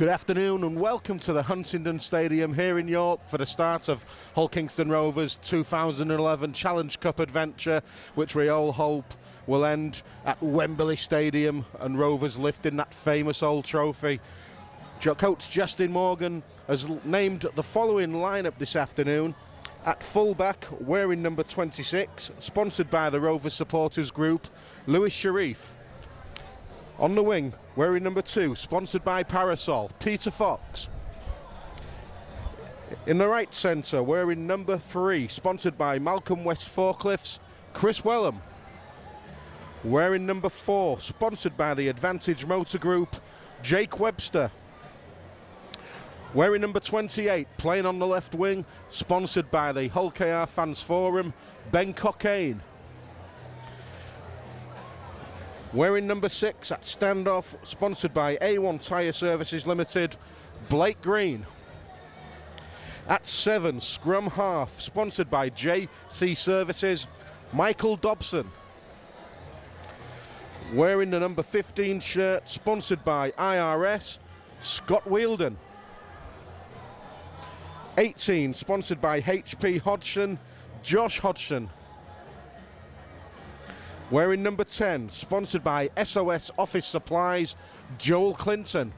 Good afternoon and welcome to the Huntingdon Stadium here in York for the start of Hull Kingston Rovers 2011 Challenge Cup adventure, which we all hope will end at Wembley Stadium and Rovers lifting that famous old trophy. Coach Justin Morgan has named the following lineup this afternoon. At fullback, wearing number 26, sponsored by the Rovers supporters group, Lewis Sharif. On the wing, wearing number 2, sponsored by Parasol, Peter Fox. In the right centre, wearing number 3, sponsored by Malcolm West Forklifts, Chris Wellham. Wearing number 4, sponsored by the Advantage Motor Group, Jake Webster. Wearing number 28, playing on the left wing, sponsored by the Hull KR Fans Forum, Ben Cockayne. Wearing number 6 at standoff, sponsored by A1 Tyre Services Limited, Blake Green. At 7, scrum half, sponsored by JC Services, Michael Dobson. Wearing the number 15 shirt, sponsored by IRS, Scott Wheeldon. 18, sponsored by HP Hodgson, Josh Hodgson. Wearing number 10, sponsored by SOS Office Supplies, Joel Clinton.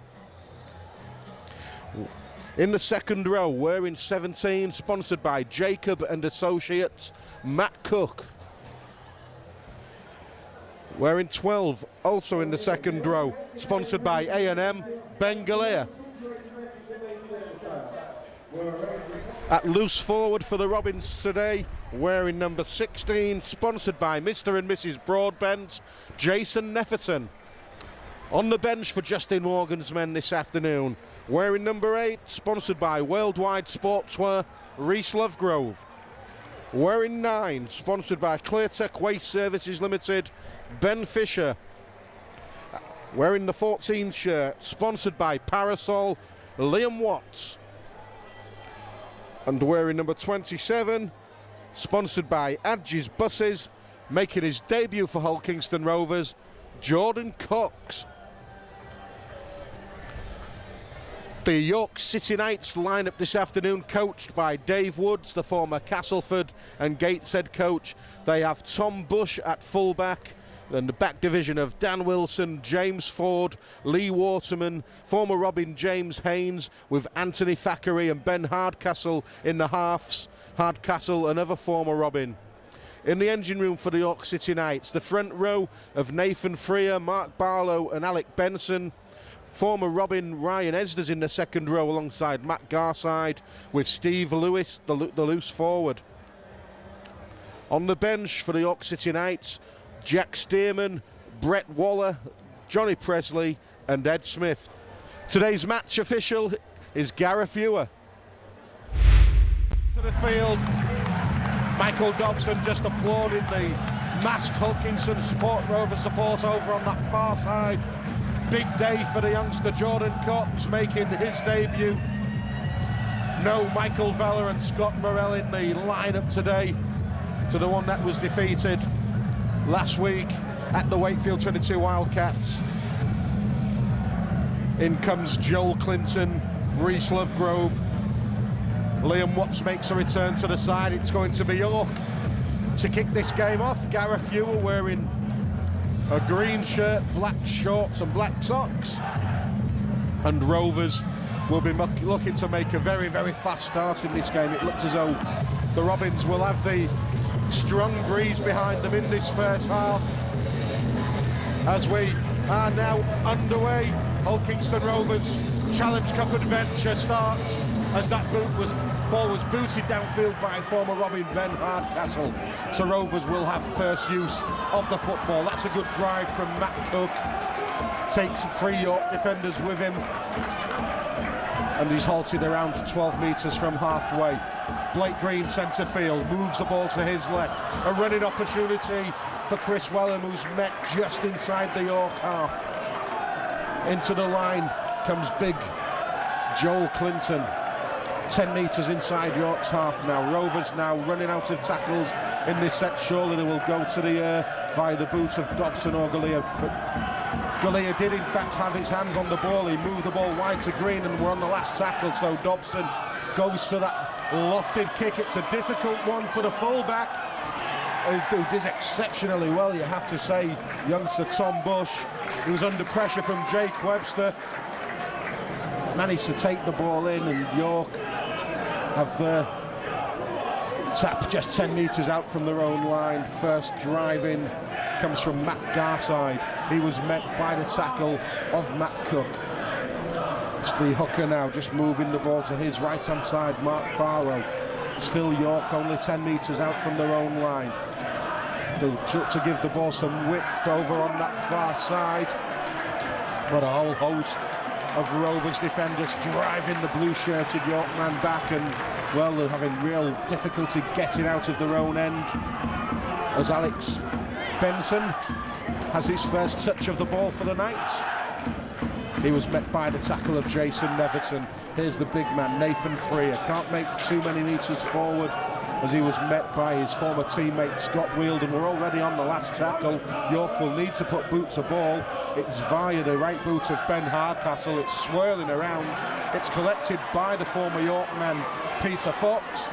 In the second row, wearing 17, sponsored by Jacob and Associates, Matt Cook. Wearing 12, also in the second row, sponsored by A&M, Ben Galea. At loose forward for the Robins today, wearing number 16, sponsored by Mr. and Mrs. Broadbent, Jason Nefferton. On the bench for Justin Morgan's men this afternoon, wearing number 8, sponsored by Worldwide Sportswear, Reese Lovegrove. Wearing 9, sponsored by Cleartech Waste Services Limited, Ben Fisher. Wearing the 14 shirt, sponsored by Parasol, Liam Watts. And wearing number 27, sponsored by Adges Buses, making his debut for Hull Kingston Rovers, Jordan Cox. The York City Knights lineup this afternoon, coached by Dave Woods, the former Castleford and Gateshead coach. They have Tom Bush at fullback, and the back division of Dan Wilson, James Ford, Lee Waterman, former Robin James Haynes, with Anthony Thackeray and Ben Hardcastle in the halves. Hardcastle, another former Robin. In the engine room for the York City Knights, the front row of Nathan Freer, Mark Barlow and Alec Benson. Former Robin Ryan Esders in the second row alongside Matt Garside, with Steve Lewis, the loose forward. On the bench for the York City Knights, Jack Stearman, Brett Waller, Johnny Presley and Ed Smith. Today's match official is Gareth Ewer. To the field, Michael Dobson just applauding the massed Hull Kingston Rover support over on that far side. Big day for the youngster Jordan Cox making his debut. No Michael Vella and Scott Morell in the lineup today to the one that was defeated last week at the Wakefield 22 Wildcats. In comes Joel Clinton, Reese Lovegrove. Liam Watts makes a return to the side. It's going to be York to kick this game off. Gareth Ewer wearing a green shirt, black shorts and black socks. And Rovers will be looking to make a very, very fast start in this game. It looks as though the Robins will have the strong breeze behind them in this first half. As we are now underway, Hull Kingston Rovers Challenge Cup adventure starts as that ball was booted downfield by former Robin Ben Hardcastle. So Rovers will have first use of the football. That's a good drive from Matt Cook. Takes 3 York defenders with him. And he's halted around 12 metres from halfway. Blake Green, centre field, moves the ball to his left. A running opportunity for Chris Wellham, who's met just inside the York half. Into the line comes big Joel Clinton. 10 metres inside York's half now. Rovers now running out of tackles in this set. Surely they will go to the air via the boot of Dobson or Galea. But Galea did in fact have his hands on the ball. He moved the ball wide to Green and we're on the last tackle, so Dobson goes for that lofted kick. It's a difficult one for the fullback, who did exceptionally well, you have to say, youngster Tom Bush. He was under pressure from Jake Webster, managed to take the ball in, and York have tapped just 10 metres out from their own line. First drive in comes from Matt Garside. He was met by the tackle of Matt Cook. It's the hooker now, just moving the ball to his right-hand side, Mark Barrow. Still York only 10 metres out from their own line. To give the ball some width over on that far side. But a whole host of Rovers defenders driving the blue-shirted York man back, and well, they're having real difficulty getting out of their own end as Alex Benson has his first touch of the ball for the Knights. He was met by the tackle of Jason Neverton. Here's the big man, Nathan Freer. Can't make too many metres forward as he was met by his former teammate Scott Wielden. We're already on the last tackle. York will need to put boot to ball. It's via the right boot of Ben Hardcastle. It's swirling around. It's collected by the former York man, Peter Fox.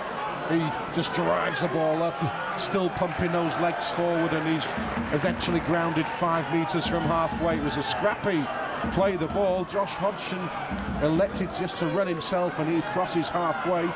He just drives the ball up, still pumping those legs forward, and he's eventually grounded 5 metres from halfway. It was a scrappy play the ball. Josh Hodgson elected just to run himself, and he crosses halfway.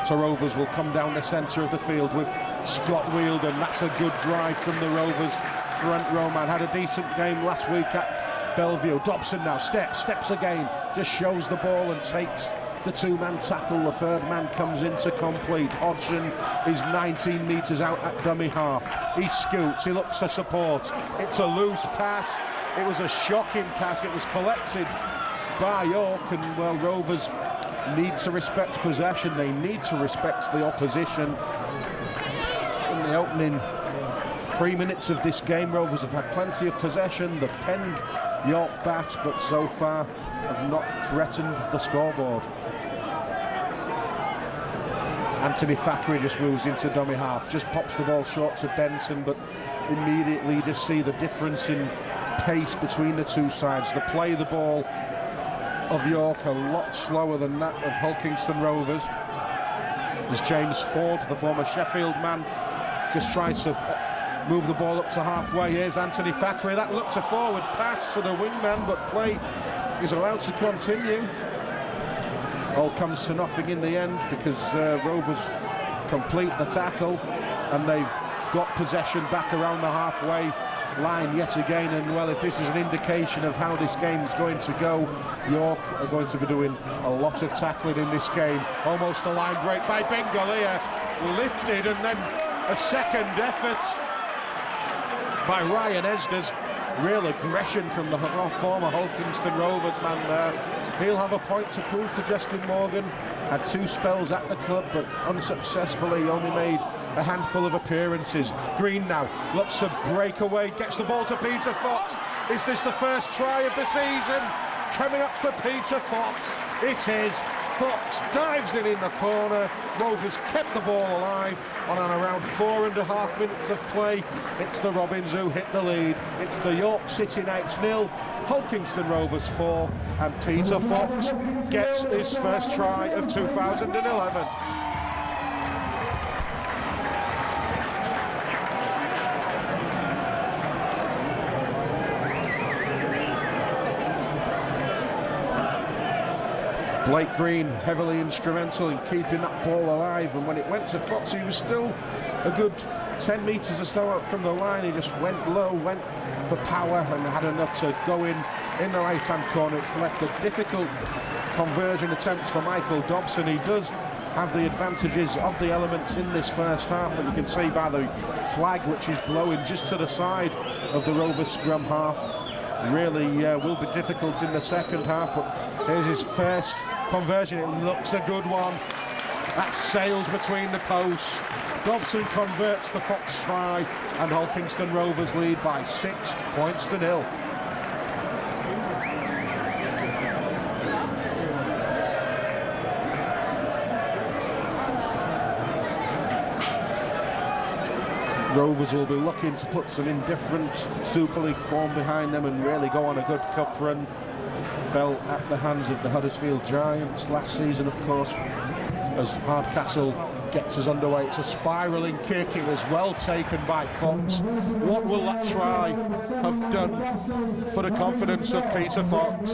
So Rovers will come down the centre of the field with Scott Wielden. That's a good drive from the Rovers front row man. Had a decent game last week at Bellevue. Dobson now steps again, just shows the ball and takes the 2-man tackle. The third man comes in to complete. Hodgson is 19 metres out at dummy half. He scoots, he looks for support. It's a loose pass. It was a shocking pass. It was collected by York, and well, Rovers need to respect possession. They need to respect the opposition. In the opening 3 minutes of this game, Rovers have had plenty of possession. They've penned York bat, but so far have not threatened the scoreboard. Anthony Thackeray just moves into dummy half, just pops the ball short to Benson, but immediately you just see the difference in pace between the two sides. The play the ball of York a lot slower than that of Hulkingston Rovers, as James Ford, the former Sheffield man, just tries to move the ball up to halfway. Here's Anthony Thackeray. That looked a forward pass to the wingman, but play is allowed to continue. All comes to nothing in the end because Rovers complete the tackle, and they've got possession back around the halfway line yet again. And well, if this is an indication of how this game's going to go, York are going to be doing a lot of tackling in this game. Almost a line break by Ben Galea, lifted, and then a second effort by Ryan Esders. Real aggression from the former Hulkingston Rovers man there. He'll have a point to prove to Justin Morgan. Had 2 spells at the club, but unsuccessfully. Only made a handful of appearances. Green now looks to break away, gets the ball to Peter Fox. Is this the first try of the season? Coming up for Peter Fox. It is. Fox dives in the corner. Rovers kept the ball alive on and around 4.5 minutes of play. It's the Robins who hit the lead. It's the York City Knights 0, Hulkingston Rovers 4, and Peter Fox gets his first try of 2011. Blake Green heavily instrumental in keeping that ball alive, and when it went to Fox, he was still a good 10 metres or so out from the line. He just went low, went for power, and had enough to go in the right-hand corner. It's left a difficult conversion attempts for Michael Dobson. He does have the advantages of the elements in this first half, that you can see by the flag which is blowing just to the side of the Rovers scrum half. Really will be difficult in the second half, but here's his first conversion. It looks a good one. That sails between the posts. Dobson converts the Fox try, and Hulkingston Rovers lead by 6 points to 0. Rovers will be looking to put some indifferent Super League form behind them and really go on a good cup run. Fell at the hands of the Huddersfield Giants last season, of course, as Hardcastle gets us underway. It's a spiralling kick. It was well taken by Fox. What will that try have done for the confidence of Peter Fox?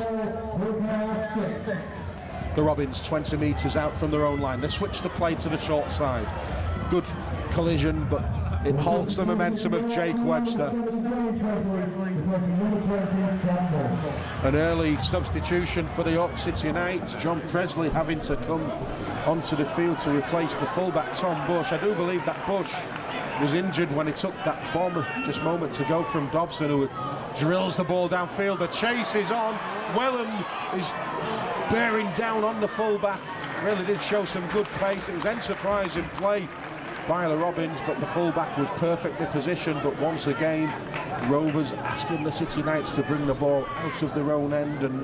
The Robins 20 metres out from their own line. They switch the play to the short side. Good collision, but it halts the momentum of Jake Webster. An early substitution for the York City Knights. John Presley having to come onto the field to replace the fullback Tom Bush. I do believe that Bush was injured when he took that bomb just moments ago from Dobson, who drills the ball downfield. The chase is on. Welland is bearing down on the fullback. Really did show some good pace. It was enterprising play by the Robins, but the fullback was perfectly positioned. But once again, Rovers asking the City Knights to bring the ball out of their own end, and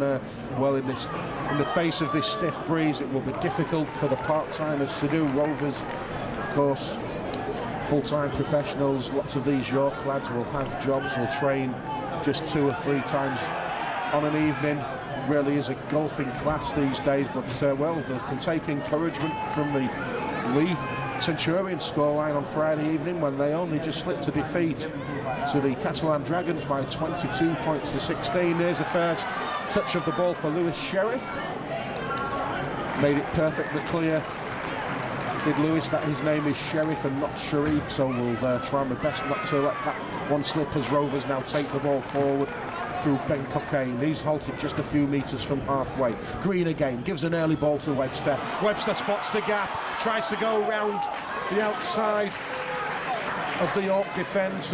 well, in the face of this stiff breeze, it will be difficult for the part-timers to do. Rovers, of course, full-time professionals. Lots of these York lads will have jobs, will train just 2 or 3 times on an evening. Really is a golfing class these days, but well, they can take encouragement from the Lee Centurion scoreline on Friday evening, when they only just slipped a defeat to the Catalan Dragons by 22 points to 16. There's the first touch of the ball for Lewis Sheriff. Made it perfectly clear, did Lewis, that his name is Sheriff and not Sharif, so we'll try my best not to let that one slip as Rovers now take the ball forward through Ben Cockayne. He's halted just a few metres from halfway. Green again, gives an early ball to Webster. Webster spots the gap, tries to go round the outside of the York defence,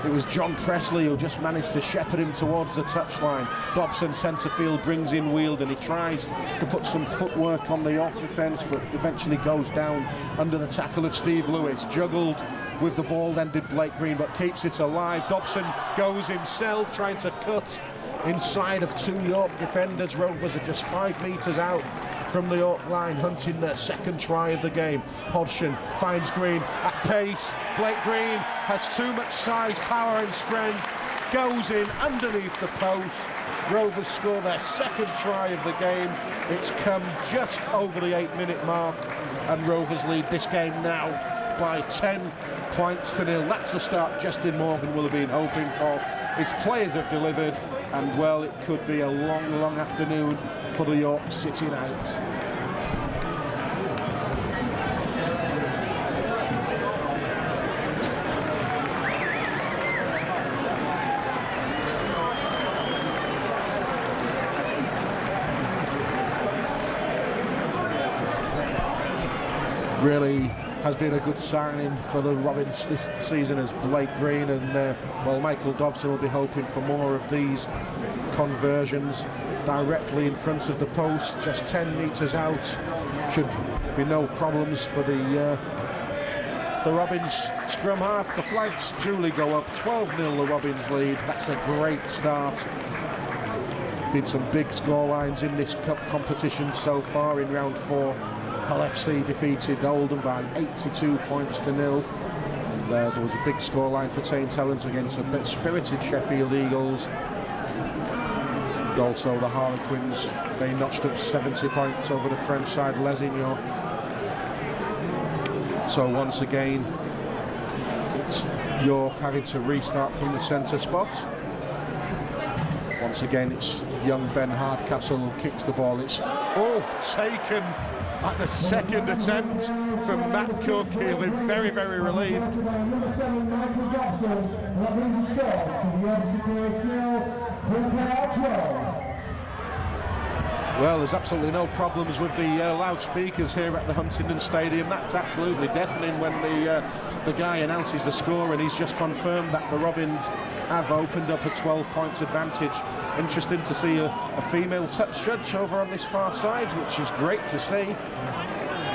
it was John Presley who just managed to shepherd him towards the touchline. Dobson, centre field, brings in Weald, and he tries to put some footwork on the York defence, but eventually goes down under the tackle of Steve Lewis. Juggled with the ball, then did Blake Green, but keeps it alive. Dobson goes himself, trying to cut inside of 2 York defenders. Rovers are just 5 metres out from the York line, hunting their second try of the game. Hodgson finds Green at pace. Blake Green has too much size, power and strength, goes in underneath the post. Rovers score their second try of the game. It's come just over the 8-minute mark, and Rovers lead this game now by 10 points to 0. That's the start Justin Morgan will have been hoping for. His players have delivered, and well, it could be a long, long afternoon for the York City Knights. Really has been a good signing for the Robins this season as Blake Green, and well, Michael Dobson will be hoping for more of these conversions directly in front of the post, just 10 metres out. Should be no problems for the Robins scrum half. The flags duly go up, 12-0 the Robins lead. That's a great start. Been some big scorelines in this cup competition so far. In round 4, Hull FC defeated Oldham by 82 points to 0. There was a big scoreline for St Helens against a spirited Sheffield Eagles. And also the Harlequins, they notched up 70 points over the French side, Lesignan. So once again, it's York having to restart from the centre spot. Once again, it's young Ben Hardcastle who kicks the ball. It's taken at the second attempt from Matt Cook. He'll be very, very relieved. Well, there's absolutely no problems with the loudspeakers here at the Huntingdon Stadium. That's absolutely deafening when the guy announces the score, and he's just confirmed that the Robins have opened up a 12 points advantage. Interesting to see a female touch judge over on this far side, which is great to see.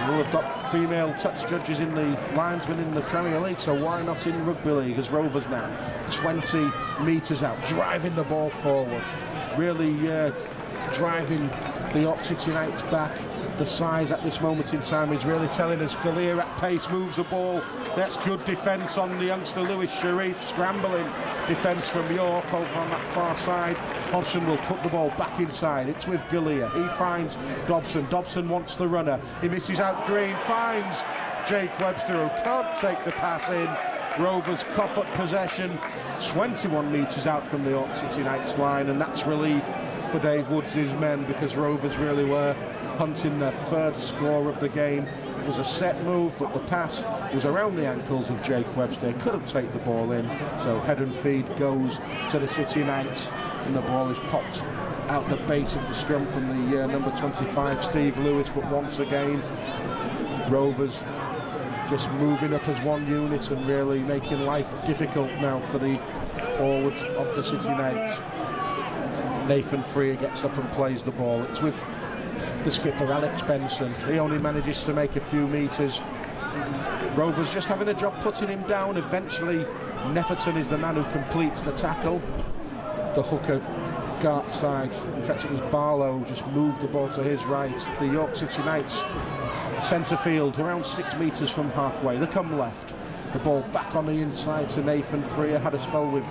We'll have got female touch judges in the linesmen in the Premier League, so why not in Rugby League, as Rovers now 20 metres out, driving the ball forward, really driving the York City Knights back. the size at this moment in time is really telling us. Galea at pace moves the ball. That's good defence on the youngster Lewis Sharif. Scrambling defence from York over on that far side. Hodgson will put the ball back inside. It's with Galea. He finds Dobson. Dobson wants the runner. He misses out Green. Finds Jake Webster, who can't take the pass in. Rovers cough up possession 21 metres out from the York City Knights line, and that's relief for Dave Woods' men, because Rovers really were hunting their third score of the game. It was a set move, but the pass was around the ankles of Jake Webster. He couldn't take the ball in, so head and feed goes to the City Knights, and the ball is popped out the base of the scrum from the number 25 Steve Lewis. But once again, Rovers just moving up as one unit and really making life difficult now for the forwards of the City Knights. Nathan Freer gets up and plays the ball. It's with the skipper Alex Benson. He only manages to make a few metres. Rovers just having a job putting him down. Eventually Nefferton is the man who completes the tackle. The hooker Gart side, in fact it was Barlow, just moved the ball to his right. The York City Knights centre field, around 6 metres from halfway. They come left. The ball back on the inside to Nathan Freer. Had a spell with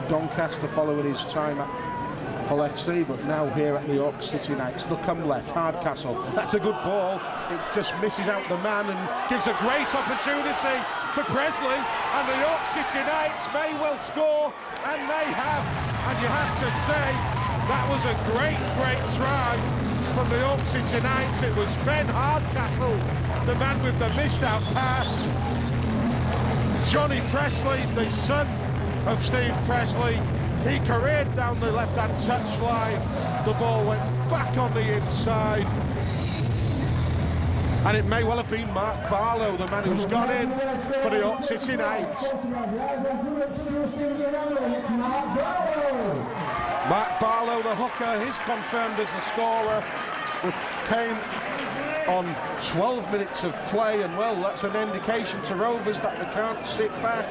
Doncaster following his time at Hull FC, but now here at the York City Knights. They'll come left. Hardcastle. That's a good ball. It just misses out the man and gives a great opportunity for Presley. And the York City Knights may well score, and they have. And you have to say, that was a great try from the York City Knights. It was Ben Hardcastle, the man with the missed out pass. Johnny Presley, the son of Steve Presley, he careered down the left-hand touchline. The ball went back on the inside. And it may well have been Mark Barlow, the man who's gone in for the York City Knights. Mark Barlow, the hooker, is confirmed as the scorer. It came on 12 minutes of play, and well, that's an indication to Rovers that they can't sit back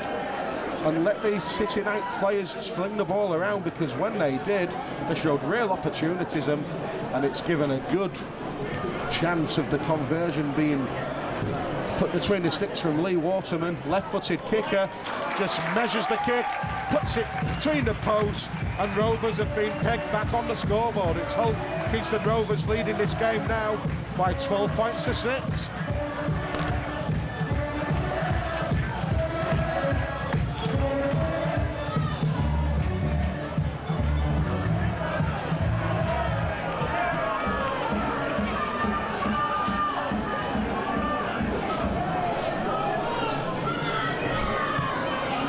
and let these City Knights players fling the ball around, because when they did, they showed real opportunism, and it's given a good chance of the conversion being put between the sticks from Lee Waterman. Left-footed kicker, just measures the kick, puts it between the posts, and Rovers have been pegged back on the scoreboard. It's Hull Kingston Rovers leading this game now by 12 points to 6.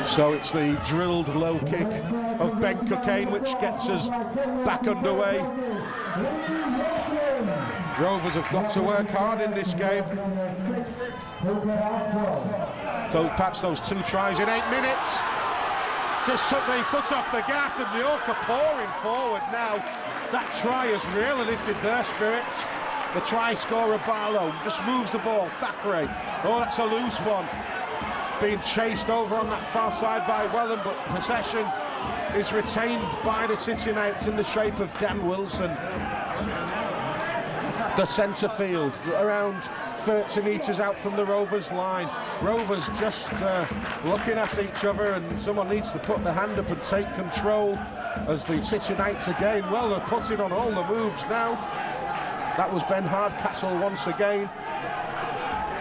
So it's the drilled low kick of Ben Cockayne which gets us back underway. Rovers have got to work hard in this game. Perhaps those 2 tries in 8 minutes just took their foot off the gas, and York are pouring forward now. That try has really lifted their spirits. The try scorer Barlow just moves the ball. Thackeray, oh, that's a loose one. Being chased over on that far side by Welland, but possession is retained by the City Knights in the shape of Dan Wilson. The centre field, around 30 metres out from the Rovers line. Rovers just looking at each other, and someone needs to put their hand up and take control as the City Knights again, well, they're putting on all the moves now. That was Ben Hardcastle once again,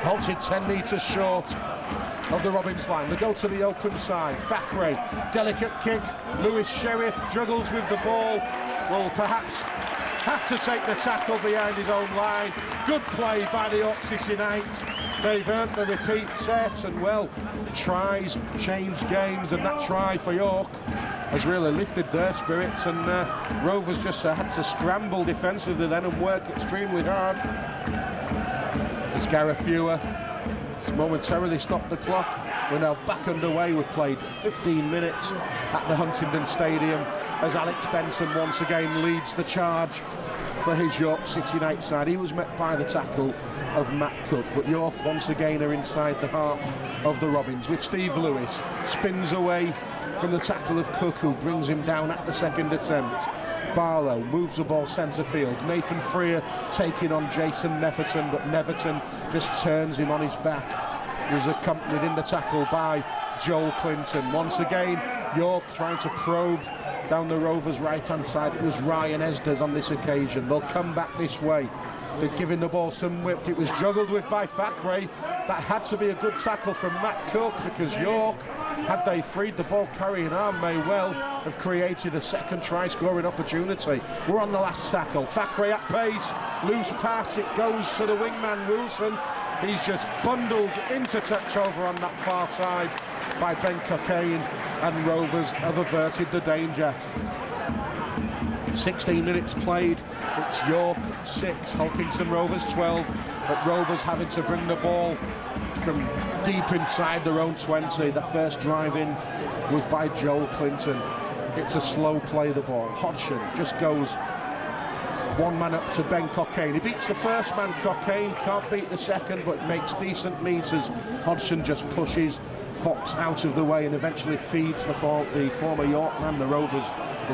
halted 10 metres short of the Robins line. They go to the open side. Thackeray, delicate kick. Lewis Sheriff struggles with the ball. Will perhaps have to take the tackle behind his own line. Good play by the York City Knights. They've earned the repeat set, and well, tries change games, and that try for York has really lifted their spirits, and Rovers just had to scramble defensively then and work extremely hard. It's Gareth Fewer. It's momentarily stopped the clock. We're now back underway. We've played 15 minutes at the Huntingdon Stadium as Alex Benson once again leads the charge for his York City Knights side. He was met by the tackle of Matt Cook, but York once again are inside the half of the Robins, with Steve Lewis spins away from the tackle of Cook, who brings him down at the second attempt. Barlow moves the ball centre field. Nathan Freer taking on Jason Neverton, but Neverton just turns him on his back. He was accompanied in the tackle by Joel Clinton. Once again, York trying to probe down the Rovers' right-hand side. It was Ryan Esders on this occasion. They'll come back this way. They're giving the ball some whip. It was juggled with by Thackeray. That had to be a good tackle from Matt Cook, because York, had they freed the ball carrying arm, may well have created a second try-scoring opportunity. We're on the last tackle. Thackeray at pace, loose pass, it goes to the wingman Wilson. He's just bundled into touch over on that far side by Ben Cockayne, and Rovers have averted the danger. 16 minutes played. It's York 6, Hulkinson Rovers 12, but Rovers having to bring the ball from deep inside their own 20. The first drive in was by Joel Clinton. It's a slow play, the ball. Hodgson just goes one man up to Ben Cockayne. He beats the first man, Cockayne, can't beat the second, but makes decent meters. Hodgson just pushes Fox out of the way and eventually feeds the former York man, the Rovers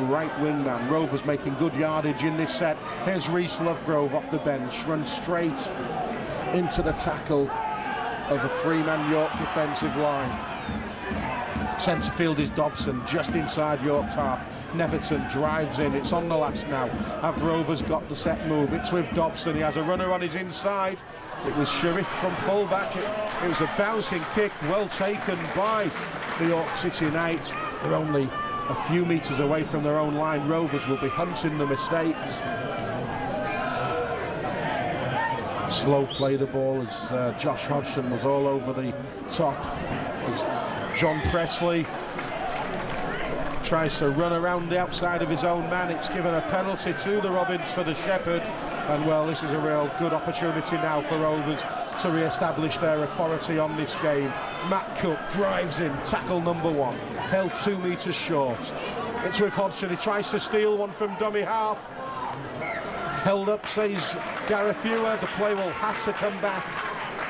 right wing man. Rovers making good yardage in this set. Here's Rhys Lovegrove off the bench, runs straight into the tackle of a three-man York defensive line. Centre field is Dobson, just inside York's half. Neverton drives in, it's on the last now. Have Rovers got the set move? It's with Dobson, he has a runner on his inside. It was Sharif from fullback. It was a bouncing kick, well taken by the York City Knights. They're only a few metres away from their own line. Rovers will be hunting the mistakes. Slow play the ball as Josh Hodgson was all over the top. As John Presley tries to run around the outside of his own man. It's given a penalty to the Robins for the Shepherd, and well, this is a real good opportunity now for Rovers to re-establish their authority on this game. Matt Cook drives in, tackle number one, held 2 metres short. It's with Hodgson, he tries to steal one from dummy half. Held up, says Gareth Ewer. The play will have to come back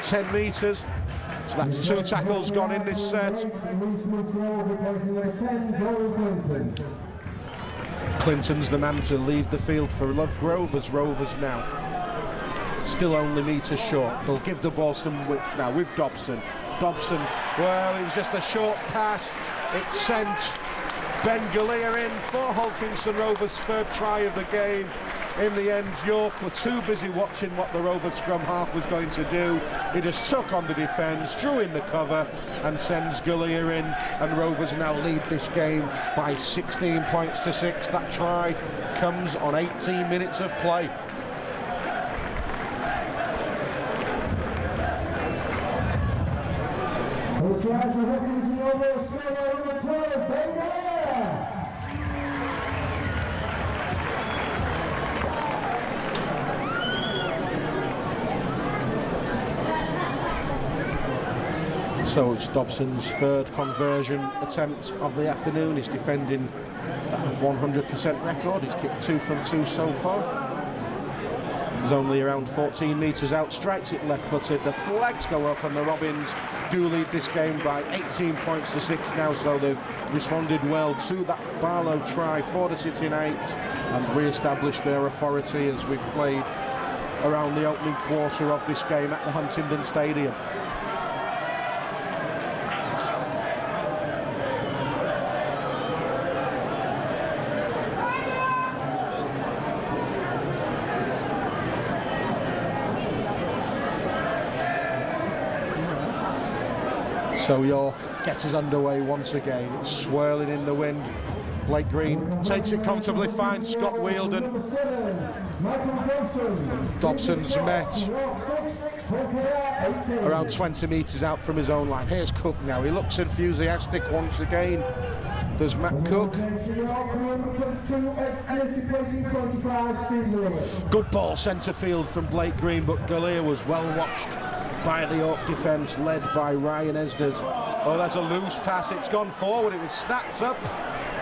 10 metres. So that's 2 tackles gone in this set. Clinton's the man to leave the field for Lovegrove, as Rovers now still only metres short. They'll give the ball some width now with Dobson. Dobson, well, it was just a short pass. It sent Ben Galea in for Hulkinson Rovers' 3rd try of the game. In the end, York were too busy watching what the Rovers scrum half was going to do. He just took on the defence, drew in the cover, and sends Galea in, and Rovers now lead this game by 16 points to 6. That try comes on 18 minutes of play. So it's Dobson's 3rd conversion attempt of the afternoon. He's defending at a 100% record. He's kicked 2 from 2 so far. He's only around 14 metres out, strikes it left-footed. The flags go up and the Robins do lead this game by 18 points to 6 now, so they've responded well to that Barlow try for the City Knights and re-established their authority as we've played around the opening quarter of this game at the Huntingdon Stadium. So York gets us underway once again. It's swirling in the wind. Blake Green takes it comfortably, finds Scott Wheeldon. Dobson's met around 20 metres out from his own line. Here's Cook now. He looks enthusiastic once again. There's Matt Cook. Good ball centre field from Blake Green, but Galea was well watched by the York defence, led by Ryan Esders. Oh, that's a loose pass. It's gone forward. It was snapped up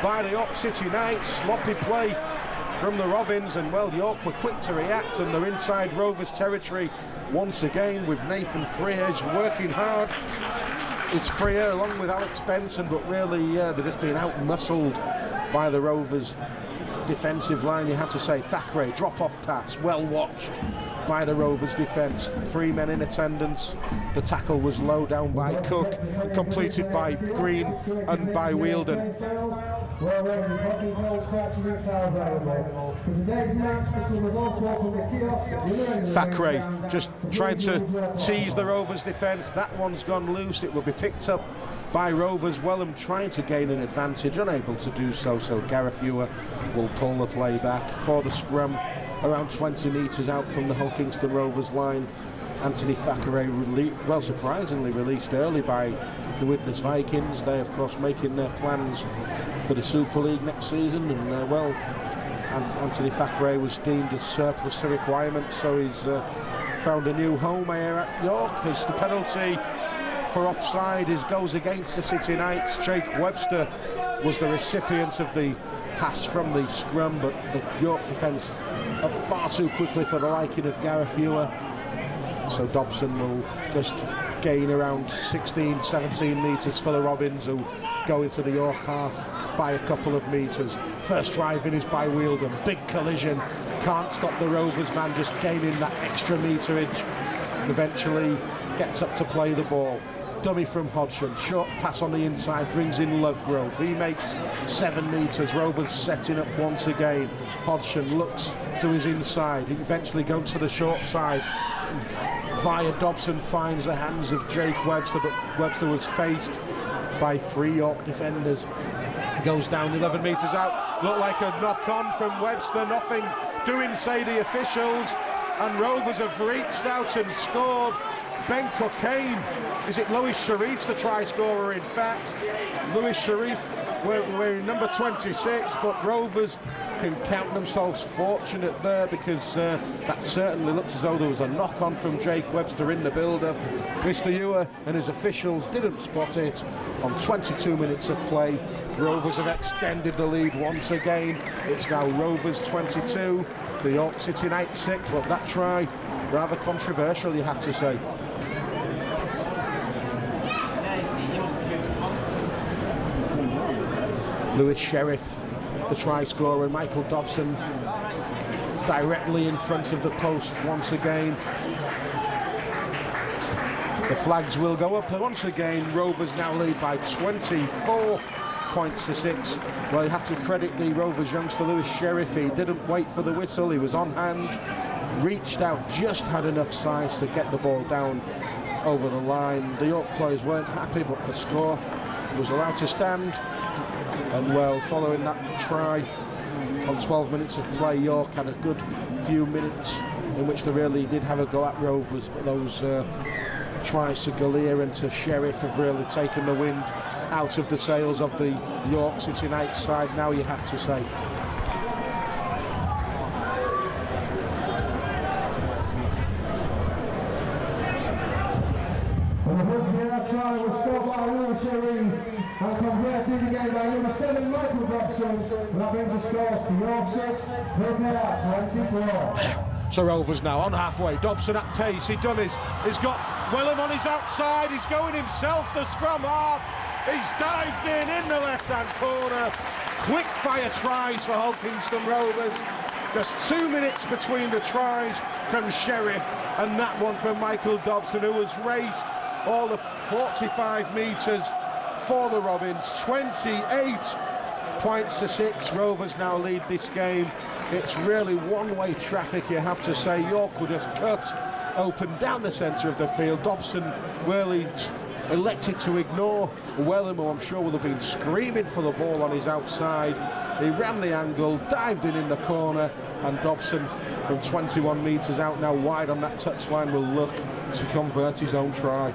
by the York City Knights. Sloppy play from the Robins, and well, York were quick to react, and they're inside Rovers territory once again with Nathan Freer. He's working hard. It's Freer along with Alex Benson, but really, they're just being out-muscled by the Rovers defensive line, you have to say. Thackeray, drop-off pass, well watched by the Rovers defence. 3 men in attendance. The tackle was low down by Cook, completed by Green and by Wheeldon. Thackeray just trying to tease the Rovers defence. That one's gone loose. It will be picked up by Rovers. Wellham trying to gain an advantage, unable to do so, so Gareth Ewer will pull the play back for the scrum around 20 metres out from the Hull Kingston Rovers line. Anthony Thackeray, well, surprisingly released early by the Widnes Vikings. They, of course, making their plans for the Super League next season, and well, Anthony Thackeray was deemed as surplus to requirements, so he's found a new home here at York. As the penalty for offside goes against the City Knights. Jake Webster was the recipient of the pass from the scrum, but the York defence up far too quickly for the liking of Gareth Ewer. So Dobson will just gain around 16-17 metres for the Robins, who go into the York half by a couple of metres. First drive in is by Wheeldon. Big collision. Can't stop the Rovers man, just gaining that extra meterage. Eventually gets up to play the ball. Dummy from Hodgson, short pass on the inside, brings in Lovegrove. He makes 7 metres. Rovers setting up once again. Hodgson looks to his inside. He eventually goes to the short side. Via Dobson finds the hands of Jake Webster, but Webster was faced by 3 York defenders. He goes down 11 metres out. Looked like a knock-on from Webster. Nothing doing, say the officials. And Rovers have reached out and scored. Ben Cockayne, is it Lewis Sharif's the try scorer? In fact, Lewis Sharif, we're in number 26, but Rovers can count themselves fortunate there, because that certainly looked as though there was a knock-on from Jake Webster in the build-up. Mr. Ewer and his officials didn't spot it. On 22 minutes of play, Rovers have extended the lead once again. It's now Rovers 22, the York City Knights 6, but that try, rather controversial, you have to say. Lewis Sharif, the try scorer, and Michael Dobson directly in front of the post once again. The flags will go up once again. Rovers now lead by 24 points to 6. Well, you have to credit the Rovers youngster Lewis Sharif. He didn't wait for the whistle. He was on hand, reached out, just had enough size to get the ball down over the line. The York players weren't happy, but the score was allowed to stand. And well, following that try on 12 minutes of play, York had a good few minutes in which they really did have a go at Rovers, but those tries to Galea and to Sharif have really taken the wind out of the sails of the York City Knights side, now you have to say. Try was scored by Lewis Sharif and converted again by number 7 Michael Dobson. That brings the scores to York 6, Hillcare 24. So Rovers now on halfway. Dobson at pace. He dummies. He's got Wellham on his outside. He's going himself, the scrum half. He's dived in the left-hand corner. Quick fire tries for Hull Kingston Rovers. Just 2 minutes between the tries from Sharif and that one from Michael Dobson, who was raced all the 45 metres for the Robins. 28 points to 6. Rovers now lead this game. It's really one-way traffic, you have to say. York will just cut open down the centre of the field. Dobson really elected to ignore Wellham, who I'm sure will have been screaming for the ball on his outside. He ran the angle, dived in the corner, and Dobson from 21 metres out, now wide on that touchline, will look to convert his own try.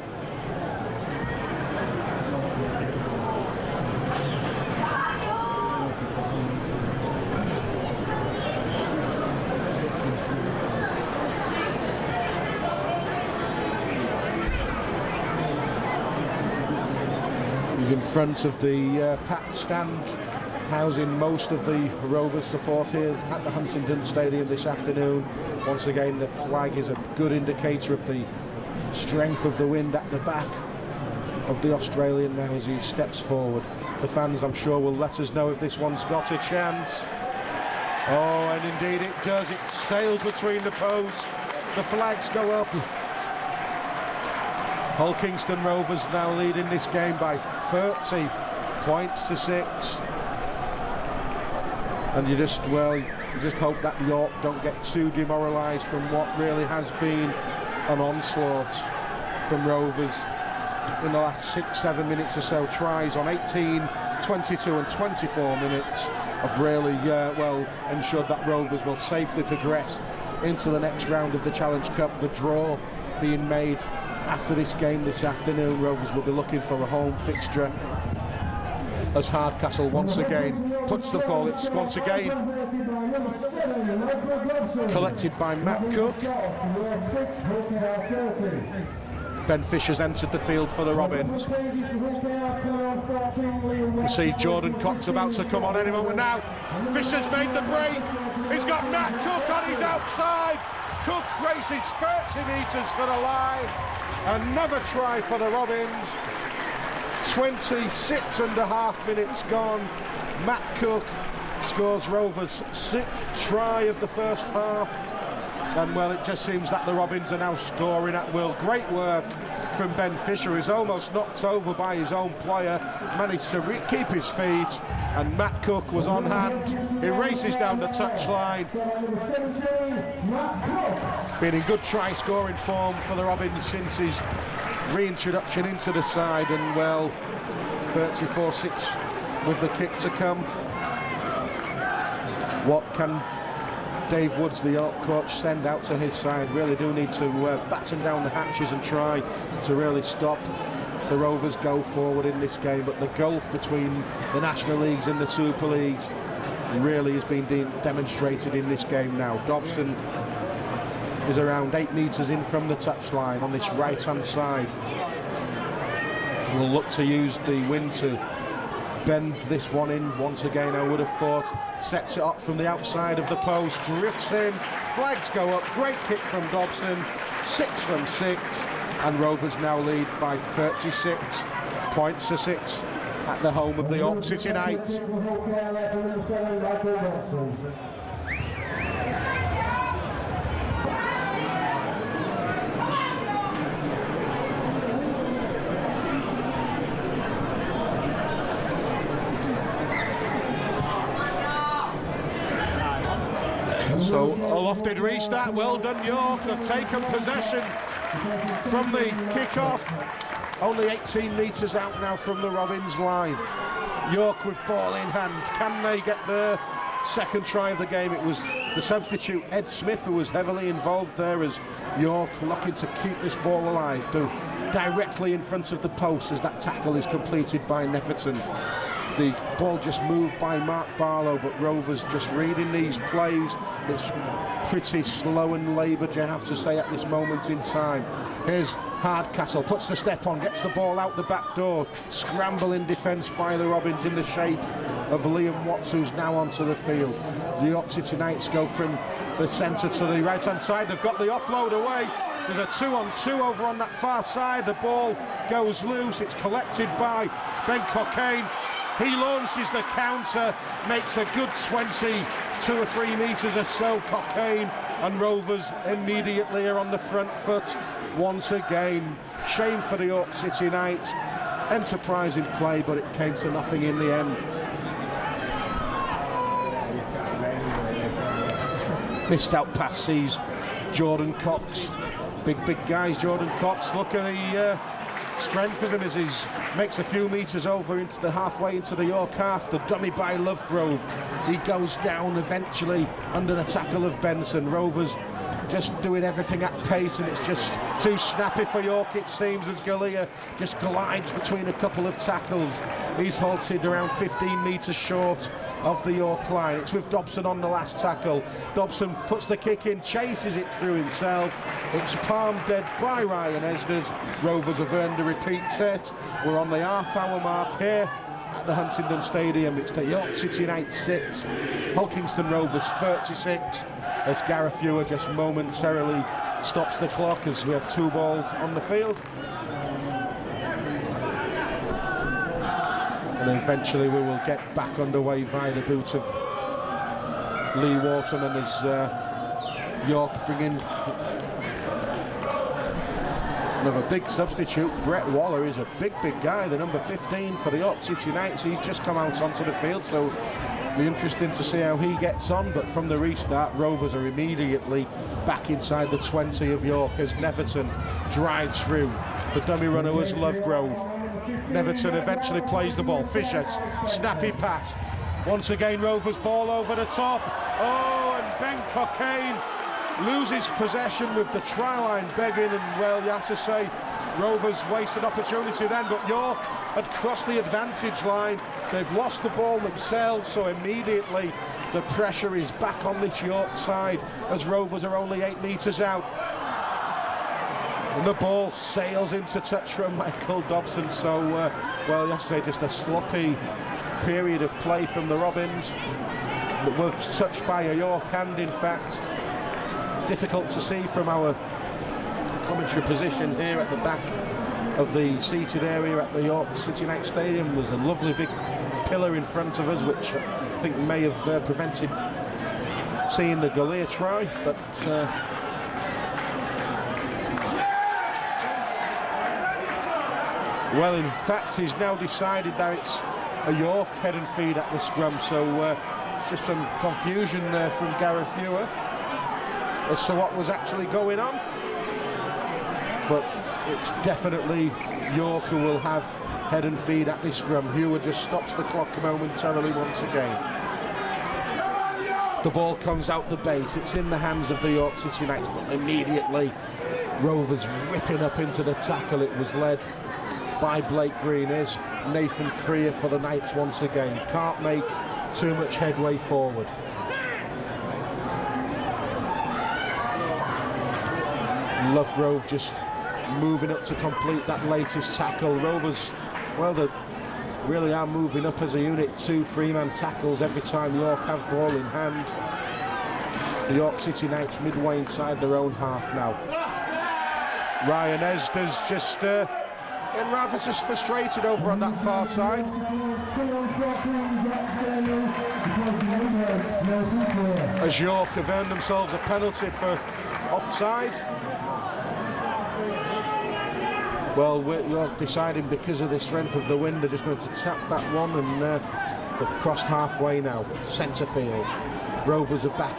He's in front of the packed stand housing most of the Rovers support here at the Huntingdon Stadium this afternoon. Once again, the flag is a good indicator of the strength of the wind at the back of the Australian now as he steps forward. The fans, I'm sure, will let us know if this one's got a chance. Oh, and indeed it does. It sails between the posts. The flags go up. Hull Kingston Rovers now leading this game by 30 points to 6. And you just hope that York don't get too demoralised from what really has been an onslaught from Rovers in the last 6-7 minutes or so. Tries on 18, 22 and 24 minutes have really ensured that Rovers will safely progress into the next round of the Challenge Cup. The draw being made after this game this afternoon. Rovers will be looking for a home fixture as Hardcastle once again puts the ball. It's once again collected by Matt Cook. Ben Fisher's entered the field for the Robins. We see Jordan Cox about to come on any moment now. Fisher's made the break. He's got Matt Cook on his outside. Cook races 30 metres for the line. Another try for the Robins. 26.5 minutes gone. Matt Cook scores Rovers' 6th try of the first half. And well, it just seems that the Robins are now scoring at will. Great work from Ben Fisher, who's almost knocked over by his own player, managed to keep his feet, and Matt Cook was on hand. He races down the touchline. Been in good try-scoring form for the Robins since his reintroduction into the side, and well, 34-6 with the kick to come. What can Dave Woods, the York coach, send out to his side? Really do need to batten down the hatches and try to really stop the Rovers go forward in this game. But the gulf between the National Leagues and the Super Leagues really has been demonstrated in this game now. Dobson is around 8 metres in from the touchline on this right-hand side. Will look to use the wind to bend this one in once again, I would have thought. Sets it up from the outside of the post, drifts in, flags go up, great kick from Dobson, 6 from 6, and Rovers now lead by 36 points to 6 at the home of the York City Knights. So a lofted restart, well done York, they've taken possession from the kick-off. Only 18 metres out now from the Robins line. York with ball in hand, can they get their second try of the game? It was the substitute Ed Smith who was heavily involved there, as York looking to keep this ball alive, directly in front of the post as that tackle is completed by Neferton. The ball just moved by Mark Barlow, but Rovers just reading these plays. It's pretty slow and laboured, you have to say, at this moment in time. Here's Hardcastle, puts the step on, gets the ball out the back door. Scramble in defence by the Robins in the shape of Liam Watts, who's now onto the field. The York City Knights go from the centre to the right-hand side. They've got the offload away. There's a 2-on-2 over on that far side. The ball goes loose. It's collected by Ben Cockayne. He launches the counter, makes a good 2 or 3 metres or so, Cockayne, and Rovers immediately are on the front foot once again. Shame for the York City Knights. Enterprising play, but it came to nothing in the end. Missed out pass sees Jordan Cox. Big guys, Jordan Cox. Look at the strength of him as he makes a few metres over into the halfway into the York half. The dummy by Lovegrove. He goes down eventually under the tackle of Benson. Rovers just doing everything at pace, and it's just too snappy for York, it seems, as Galea just glides between a couple of tackles. He's halted around 15 metres short of the York line. It's with Dobson on the last tackle. Dobson puts the kick in, chases it through himself. It's palmed dead by Ryan Esders. Rovers have earned a repeat set. We're on the half-hour mark here at the Huntingdon Stadium. It's the York City Knights 6, Hull Kingston Rovers 36, as Gareth Ewer just momentarily stops the clock as we have 2 balls on the field. And eventually we will get back underway via the boot of Lee Waterman as York bring in another big substitute. Brett Waller is a big guy, the number 15 for the York City Knights. He's just come out onto the field, so be interesting to see how he gets on. But from the restart, Rovers are immediately back inside the 20 of York as Neverton drives through. The dummy runner was Lovegrove. Neverton eventually plays the ball. Fisher's snappy pass. Once again, Rovers ball over the top. Oh, and Ben Cockayne loses possession with the try line begging, and well, you have to say Rovers wasted opportunity then, but York had crossed the advantage line. They've lost the ball themselves, so immediately the pressure is back on this York side as Rovers are only 8 metres out. And the ball sails into touch from Michael Dobson, so well, you have to say just a sloppy period of play from the Robins that was touched by a York hand, in fact. Difficult to see from our commentary position here at the back of the seated area at the York City Knights Stadium. There's a lovely big pillar in front of us which I think may have prevented seeing the Galea try, but well, in fact, he's now decided that it's a York head and feed at the scrum, so just some confusion there from Gareth Ewer as to what was actually going on. But it's definitely York who will have head and feed at this scrum. Ewer just stops the clock momentarily once again. The ball comes out the base. It's in the hands of the York City Knights, but immediately Rovers ripping up into the tackle. It was led by Blake Green. Is Nathan Freer for the Knights once again. Can't make too much headway forward. Lovegrove just moving up to complete that latest tackle. Rovers, well, they really are moving up as a unit. 2 3-man tackles every time York have ball in hand. The York City Knights midway inside their own half now. Ryan Esder's just getting rather just frustrated over on that far side. As York have earned themselves a penalty for offside. Well, York deciding because of the strength of the wind they're just going to tap that one, and they've crossed halfway now, centre field. Rovers are back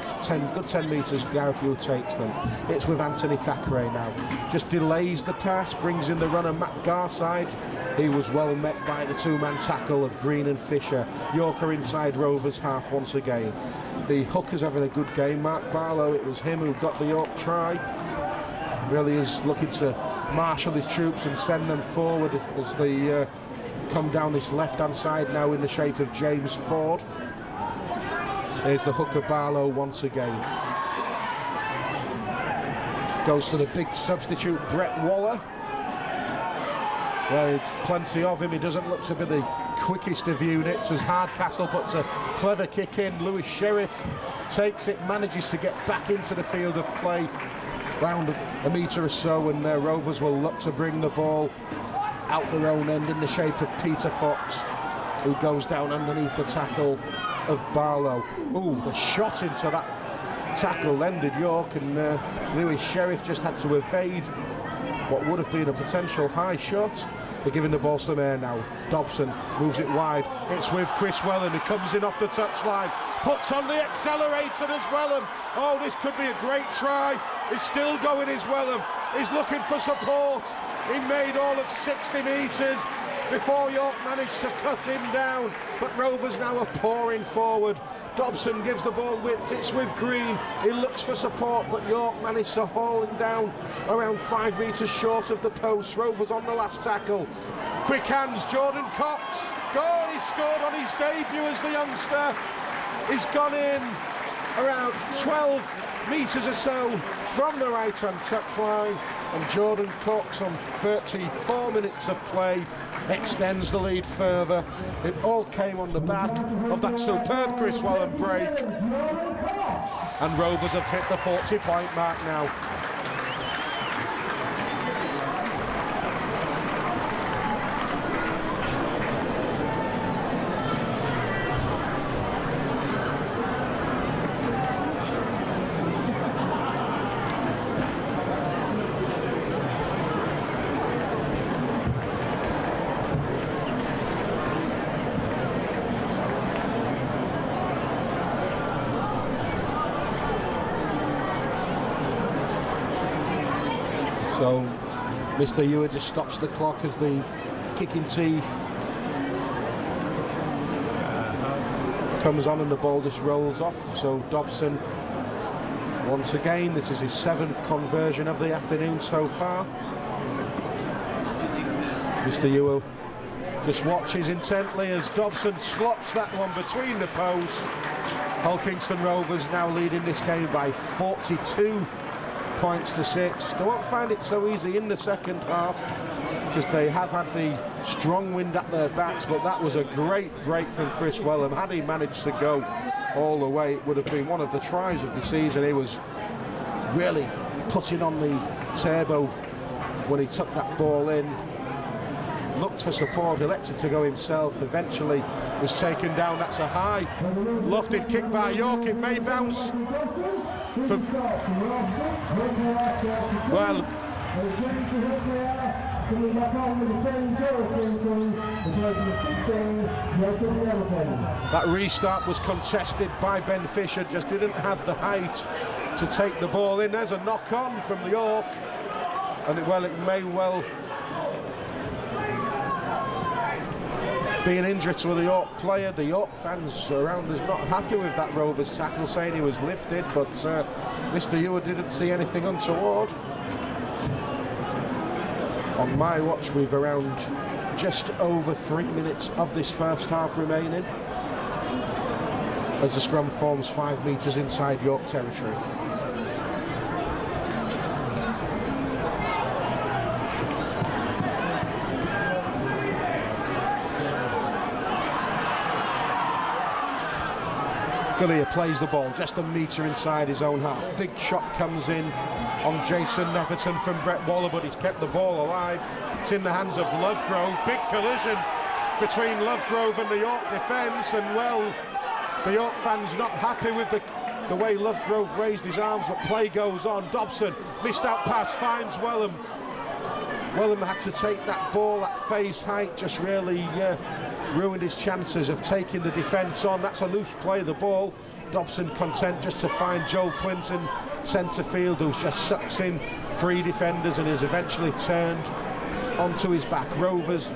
good 10 metres. Gareth Ewer takes them. It's with Anthony Thackeray now. Just delays the pass, brings in the runner Matt Garside. He was well met by the 2-man tackle of Green and Fisher. York are inside Rovers half once again. The hooker's having a good game. Mark Barlow, it was him who got the York try. Really is looking to marshal his troops and send them forward as they come down this left-hand side now in the shape of James Ford. There's the hooker Barlow once again. Goes to the big substitute Brett Waller. Well, it's plenty of him. He doesn't look to be the quickest of units as Hardcastle puts a clever kick in. Lewis Sheriff takes it, manages to get back into the field of play round a metre or so, and Rovers will look to bring the ball out their own end in the shape of Peter Fox, who goes down underneath the tackle of Barlow. Ooh, the shot into that tackle ended York, and Lewis Sheriff just had to evade what would have been a potential high shot. They're giving the ball some air now. Dobson moves it wide. It's with Chris Wellen, who comes in off the touchline, puts on the accelerator as Wellham. Oh, this could be a great try. He's still going as Wellham. He's looking for support. He made all of 60 metres before York managed to cut him down, but Rovers now are pouring forward. Dobson gives the ball width, it's with Green. He looks for support, but York managed to haul him down around 5 metres short of the post. Rovers on the last tackle. Quick hands, Jordan Cox. Goal, he scored on his debut as the youngster. He's gone in around 12 metres or so from the right-hand touchline, and Jordan Cox on 34 minutes of play extends the lead further. It all came on the back of that superb Chris Wellen break, and Rovers have hit the 40-point mark now. So Mr. Ewer just stops the clock as the kicking tee comes on and the ball just rolls off. So Dobson, once again, this is his 7th conversion of the afternoon so far. Mr. Ewer just watches intently as Dobson slots that one between the posts. Hull Kingston Rovers now leading this game by 42 points to 6. They won't find it so easy in the second half because they have had the strong wind at their backs, but that was a great break from Chris Wellham. Had he managed to go all the way, it would have been one of the tries of the season. He was really putting on the turbo when he took that ball in. Looked for support, elected to go himself, eventually was taken down. That's a high lofted kick by York. It may bounce for, well, that restart was contested by Ben Fisher, just didn't have the height to take the ball in. There's a knock on from the York, and it may well be an injury to the York player. The York fans around us not happy with that Rovers tackle, saying he was lifted, but Mr. Ewer didn't see anything untoward. On my watch, we've around just over 3 minutes of this first half remaining as the scrum forms 5 metres inside York territory. Gullier plays the ball just a metre inside his own half. Big shot comes in on Jason Netherton from Brett Waller, but he's kept the ball alive. It's in the hands of Lovegrove. Big collision between Lovegrove and the York defence, and well, the York fans not happy with the way Lovegrove raised his arms, but play goes on. Dobson, missed out pass, finds Wellham. Wellham had to take that ball at face height, just really ruined his chances of taking the defence on. That's a loose play, the ball. Dobson content just to find Joe Clinton, centre field, who just sucks in 3 defenders and is eventually turned onto his back. Rovers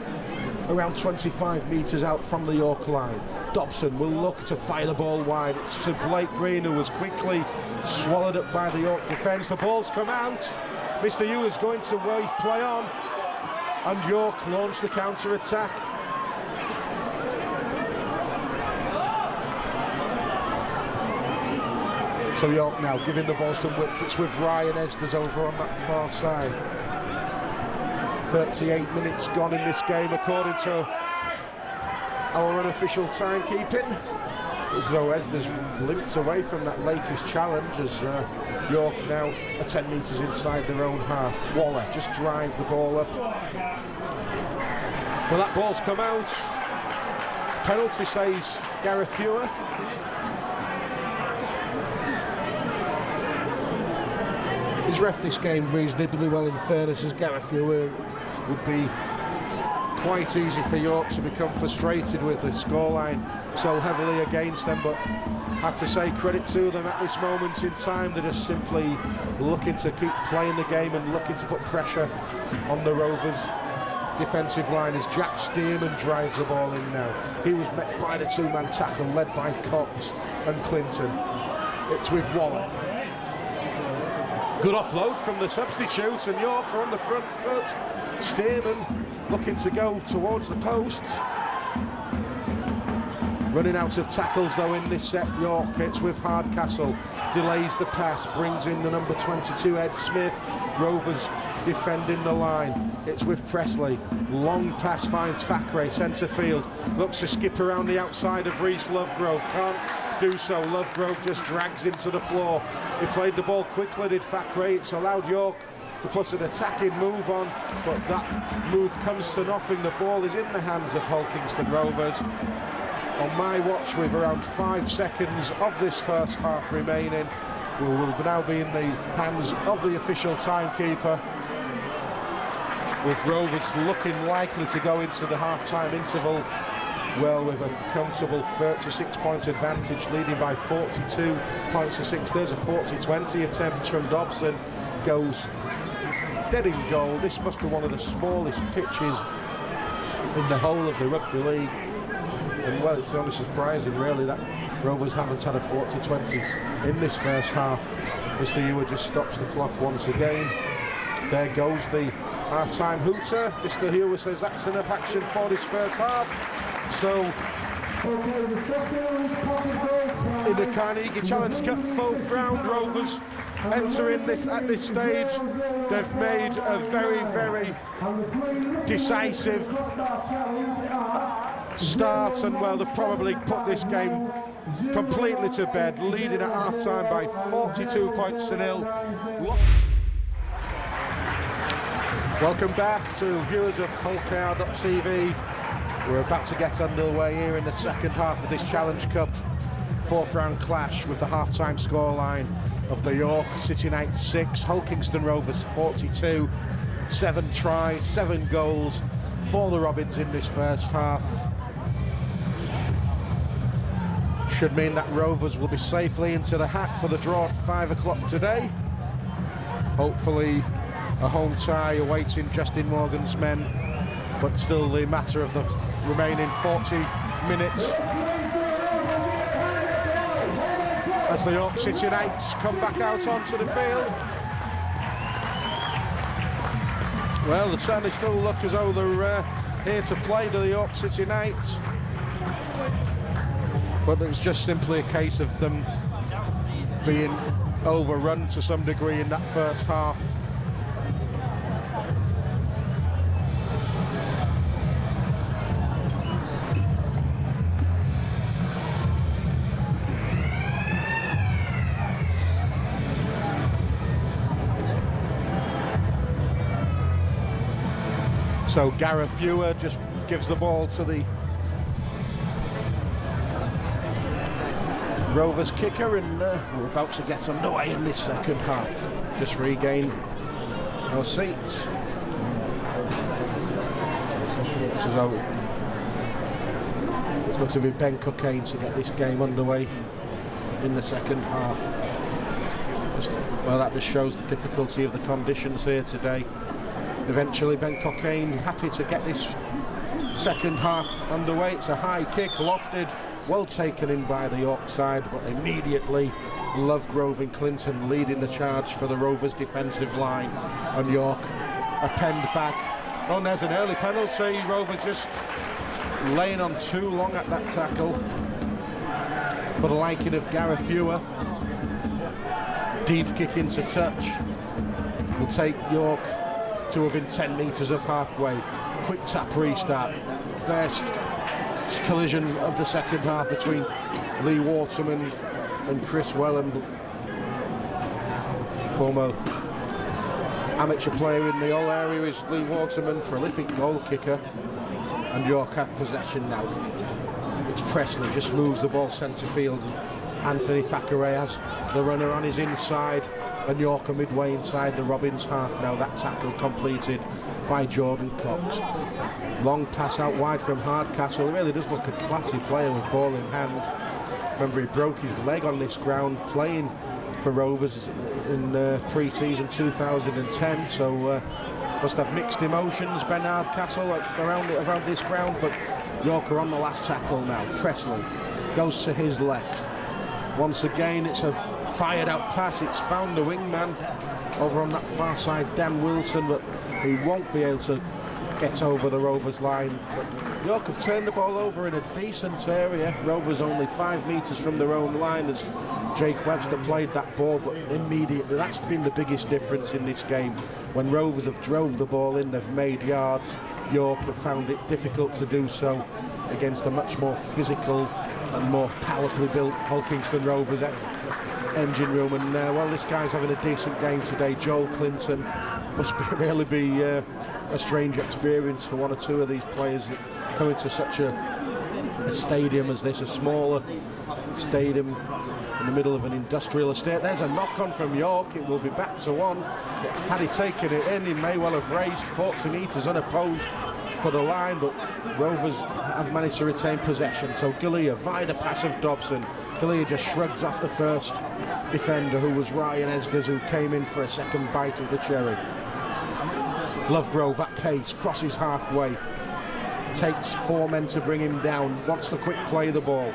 around 25 metres out from the York line. Dobson will look to fire the ball wide. It's to Blake Green, who was quickly swallowed up by the York defence. The ball's come out. Mr. Ewer's going to play on, and York launch the counter-attack. So York now giving the ball some width. It's with Ryan Esders over on that far side. 38 minutes gone in this game according to our unofficial timekeeping. As though Esders limped away from that latest challenge, as York now are 10 metres inside their own half. Waller just drives the ball up. Well, that ball's come out. Penalty, says Gareth Ewer. He's ref this game reasonably well, in fairness, as Gareth Ewer would be quite easy for York to become frustrated with the scoreline so heavily against them, but have to say credit to them at this moment in time. They're just simply looking to keep playing the game and looking to put pressure on the Rovers defensive line as Jack Stearman drives the ball in now. He was met by the 2-man tackle led by Cox and Clinton. It's with Waller. Good offload from the substitutes, and York are on the front foot. Stearman looking to go towards the posts. Running out of tackles though in this set, York. It's with Hardcastle, delays the pass, brings in the number 22 Ed Smith. Rovers defending the line. It's with Presley, long pass finds Fakre, centre field, looks to skip around the outside of Reese Lovegrove, can't do so. Lovegrove just drags him to the floor. He played the ball quickly, did Fakre. It's allowed York to put an attacking move on, but that move comes to nothing. The ball is in the hands of Hull Kingston Rovers. On my watch, with around 5 seconds of this first half remaining, we will now be in the hands of the official timekeeper, with Rovers looking likely to go into the half-time interval well with a comfortable 36-point advantage, leading by 42 points to 6. There's a 40-20 attempt from Dobson, goes dead in goal. This must be one of the smallest pitches in the whole of the rugby league. And well, it's only surprising really that Rovers haven't had a 40-20 in this first half. Mr. Ewer just stops the clock once again. There goes the half-time hooter. Mr. Ewer says that's enough action for this first half. So in the Carnegie Challenge Cup 4th round, Rovers entering this at this stage. They've made a very, very decisive start, and well, they've probably put this game completely to bed, leading at half-time by 42 points to nil. Welcome back to viewers of HullKR.tv. We're about to get underway here in the second half of this Challenge Cup 4th round clash with the half-time scoreline of the York City Knights 6, Hull Kingston Rovers 42. 7 tries, 7 goals for the Robins in this first half. Should mean that Rovers will be safely into the hat for the draw at 5 o'clock today. Hopefully a home tie awaiting Justin Morgan's men, but still the matter of the remaining 40 minutes as the York City Knights come back out onto the field. Well, they certainly still look as though they're here to play, to the York City Knights. But it was just simply a case of them being overrun to some degree in that first half. So Gareth Ewer just gives the ball to the Rovers kicker, and we're about to get underway in this second half. Just regain our seats. This is how it's going to be Ben Cockayne to get this game underway in the second half. Well, that just shows the difficulty of the conditions here today. Eventually Ben Cockayne happy to get this second half underway. It's a high kick, lofted, well taken in by the York side, but immediately Lovegrove and Clinton leading the charge for the Rovers defensive line, and York append back. Oh, and there's an early penalty. Rovers just laying on too long at that tackle for the liking of Gareth Ewer. Deep kick into touch will take York to within 10 metres of halfway. Quick tap restart. First collision of the second half between Lee Waterman and Chris Wellham, former amateur player in the Hull area is Lee Waterman, prolific goal kicker, and York have possession now. It's Presley, just moves the ball centre field. Anthony Thackeray has the runner on his inside, and York are midway inside the Robins half now. That tackle completed by Jordan Cox. Long pass out wide from Hardcastle. Really does look a classy player with ball in hand. Remember, he broke his leg on this ground playing for Rovers in pre-season 2010, so must have mixed emotions, Ben Hardcastle, around this ground. But York are on the last tackle now. Presley goes to his left. Once again, it's a fired out pass. It's found the wingman over on that far side, Dan Wilson, but he won't be able to get over the Rovers line. But York have turned the ball over in a decent area. Rovers only 5 metres from their own line as Jake Webster played that ball, but immediately that's been the biggest difference in this game. When Rovers have drove the ball in, they've made yards. York have found it difficult to do so against a much more physical and more powerfully built Hull Kingston Rovers engine room. And well, this guy's having a decent game today. Joel Clinton must really be a strange experience for one or two of these players coming to such a stadium as this, a smaller stadium in the middle of an industrial estate. There's a knock-on from York. It will be back to one. Had he taken it in, he may well have raised 40 metres unopposed for the line, but Rovers have managed to retain possession. So Galea via the pass of Dobson. Galea just shrugs off the first defender, who was Ryan Esgers, who came in for a second bite of the cherry. Lovegrove at pace, crosses halfway. Takes 4 men to bring him down. Wants the quick play the ball.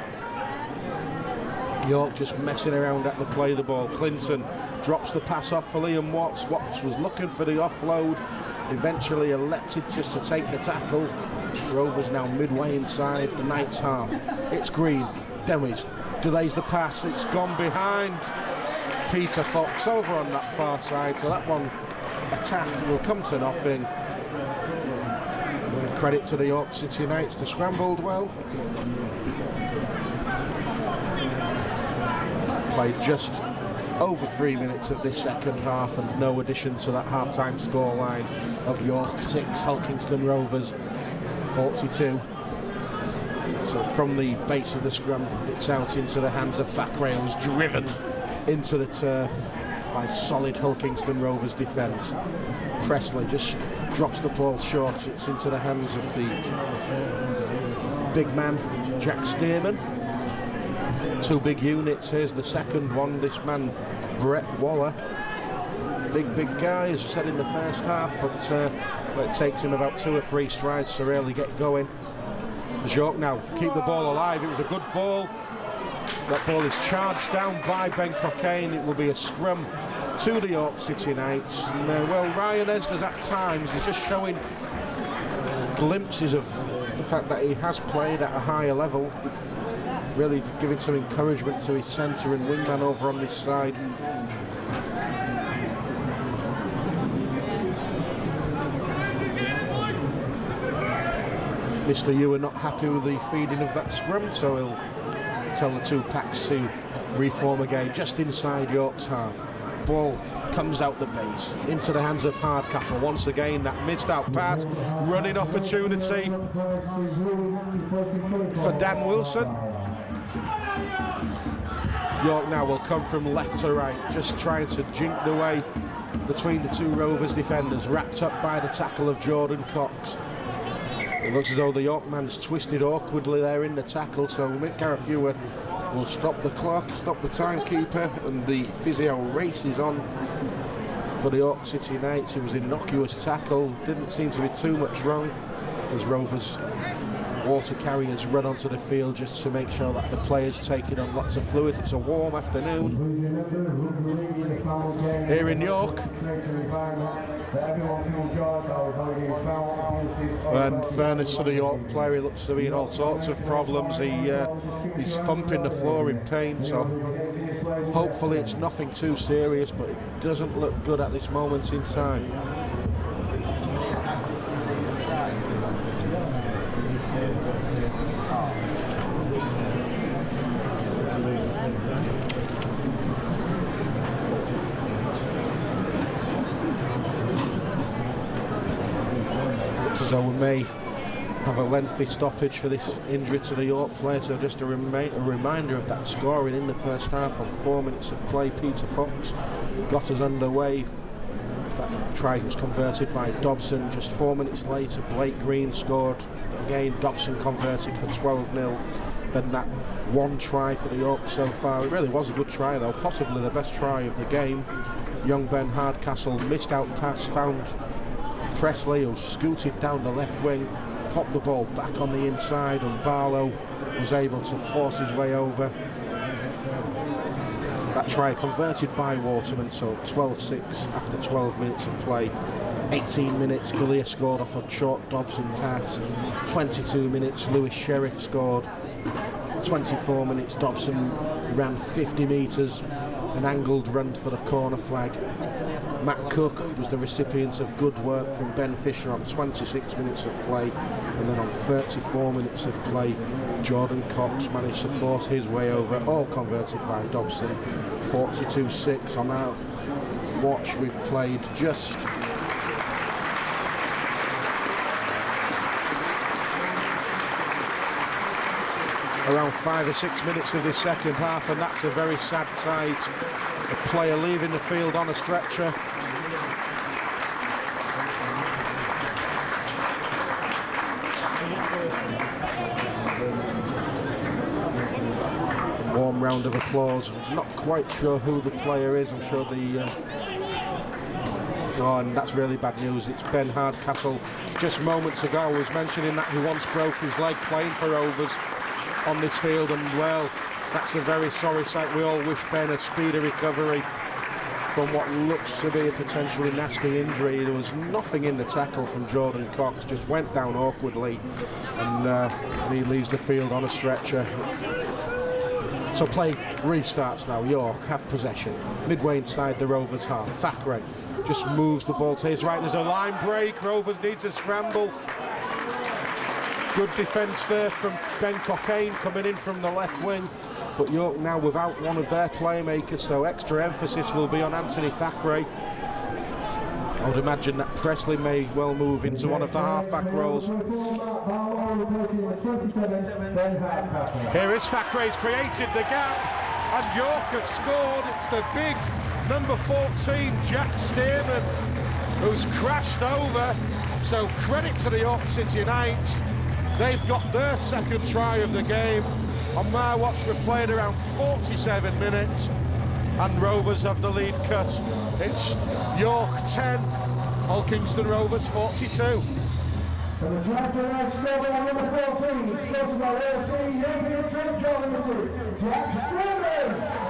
York just messing around at the play the ball. Clinton drops the pass off for Liam Watts. Watts was looking for the offload. Eventually elected just to take the tackle. Rovers now midway inside the Knights half. It's Green. Dewis delays the pass. It's gone behind Peter Fox over on that far side. So that one attack will come to nothing. Credit to the York City Knights. They scrambled well. Played just over 3 minutes of this second half and no addition to that half-time scoreline of York 6, Hulkingston Rovers 42. So from the base of the scrum, it's out into the hands of Thackrayos, driven into the turf by solid Hulkingston Rovers defence. Presley just drops the ball short. It's into the hands of the big man, Jack Stearman. 2 big units. Here's the second one. This man, Brett Waller. Big guy, as I said in the first half, but it takes him about 2 or 3 strides to really get going. As York now keep the ball alive. It was a good ball. That ball is charged down by Ben Cockayne. It will be a scrum to the York City Knights. And, well, Ryan Esders at times is just showing glimpses of the fact that he has played at a higher level, really giving some encouragement to his centre and wingman over on this side. Mr. Ewan not happy with the feeding of that scrum, so he'll tell the 2 packs to reform again just inside York's half. Ball comes out the base into the hands of Hardcastle. Once again, that missed out pass, running opportunity for Dan Wilson. York now will come from left to right, just trying to jink the way between the 2 Rovers defenders, wrapped up by the tackle of Jordan Cox. It looks as though the York man's twisted awkwardly there in the tackle, so Mick Garafua will stop the clock, stop the timekeeper, and the physio races on for the York City Knights. It was an innocuous tackle, didn't seem to be too much wrong, as Rovers water carriers run onto the field just to make sure that the players taking on lots of fluid. It's a warm afternoon here in York, and fairness to the York player, he looks to be in all sorts of problems. He's thumping the floor in pain, so hopefully it's nothing too serious, but it doesn't look good at this moment in time. Looks as though we may have a lengthy stoppage for this injury to the York player, so just a reminder of that scoring in the first half on 4 minutes of play. Peter Fox got us underway. That try was converted by Dobson. Just 4 minutes later, Blake Green scored. Again, Dobson converted for 12-0. Then that one try for the York so far. It really was a good try, though, possibly the best try of the game. Young Ben Hardcastle missed out pass, found Presley, who scooted down the left wing, popped the ball back on the inside, and Barlow was able to force his way over. That try converted by Waterman, so 12-6 after 12 minutes of play. 18 minutes, Galea scored off a short Dobson pass. 22 minutes, Lewis Sheriff scored. 24 minutes, Dobson ran 50 metres, an angled run for the corner flag. Matt Cook was the recipient of good work from Ben Fisher on 26 minutes of play, and then on 34 minutes of play, Jordan Cox managed to force his way over, all converted by Dobson. 42-6 on our watch. We've played just around 5 or 6 minutes of this second half, and that's a very sad sight. A player leaving the field on a stretcher. Warm round of applause. Not quite sure who the player is. I'm sure the Oh, and that's really bad news. It's Ben Hardcastle. Just moments ago I was mentioning that he once broke his leg playing for Rovers on this field, and well, that's a very sorry sight. We all wish Ben a speedy recovery from what looks to be a potentially nasty injury. There was nothing in the tackle from Jordan Cox, just went down awkwardly, and he leaves the field on a stretcher. So play restarts now. York have possession midway inside the Rovers half. Thackeray just moves the ball to his right. There's a line break. Rovers need to scramble. Good defence there from Ben Cockayne coming in from the left wing, but York now without one of their playmakers, so extra emphasis will be on Anthony Thackeray. I would imagine that Presley may well move into one of the half-back roles. Here is Thackeray's created the gap, and York have scored. It's the big number 14, Jack Stearman, who's crashed over. So credit to the York City Knights. They've got their second try of the game. On my watch, we're playing around 47 minutes, and Rovers have the lead cut. It's York 10, Hull Kingston Rovers 42. And the try for the score by number 14, scored by AFC European Transfer Limited, Jack Stearman.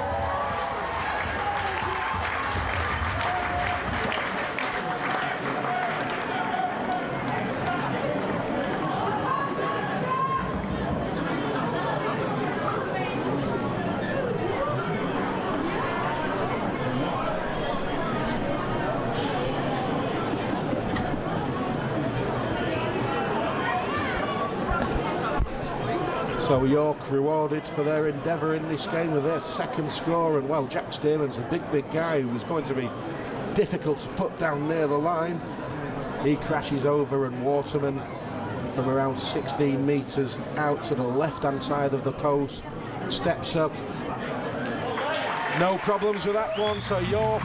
So York rewarded for their endeavour in this game with their second score, and well, Jack Stearman's a big guy who was going to be difficult to put down near the line. He crashes over, and Waterman from around 16 metres out to the left-hand side of the post steps up. No problems with that one, so York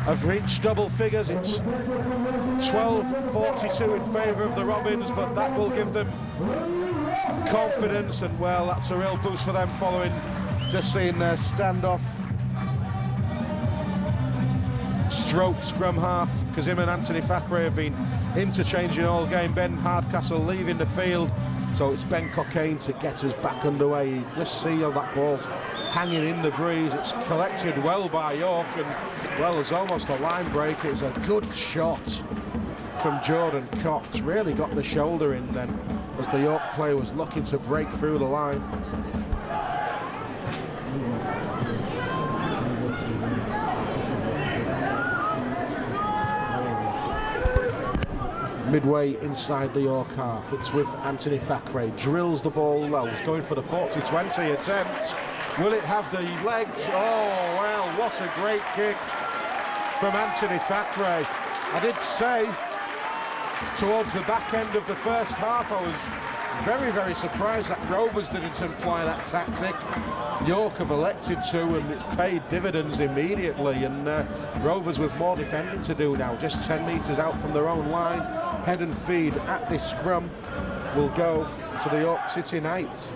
have reached double figures. It's 12-42 in favour of the Robins, but that will give them confidence, and well, that's a real boost for them following just seeing their standoff stroke scrum half, because him and Anthony Thackeray have been interchanging all game. Ben Hardcastle leaving the field, so it's Ben Cockayne to get us back underway. You just see how that ball's hanging in the breeze. It's collected well by York, and well, it's almost a line break. It was a good shot from Jordan Cox, really got the shoulder in then as the York player was looking to break through the line. Midway inside the York half, it's with Anthony Thackeray, drills the ball low, he's going for the 40-20 attempt. Will it have the legs? Oh well, what a great kick from Anthony Thackeray. I did say towards the back end of the first half I was very surprised that Rovers didn't employ that tactic. York have elected to, and it's paid dividends immediately, and Rovers with more defending to do now, just 10 metres out from their own line. Head and feed at this scrum will go to the York City Knights.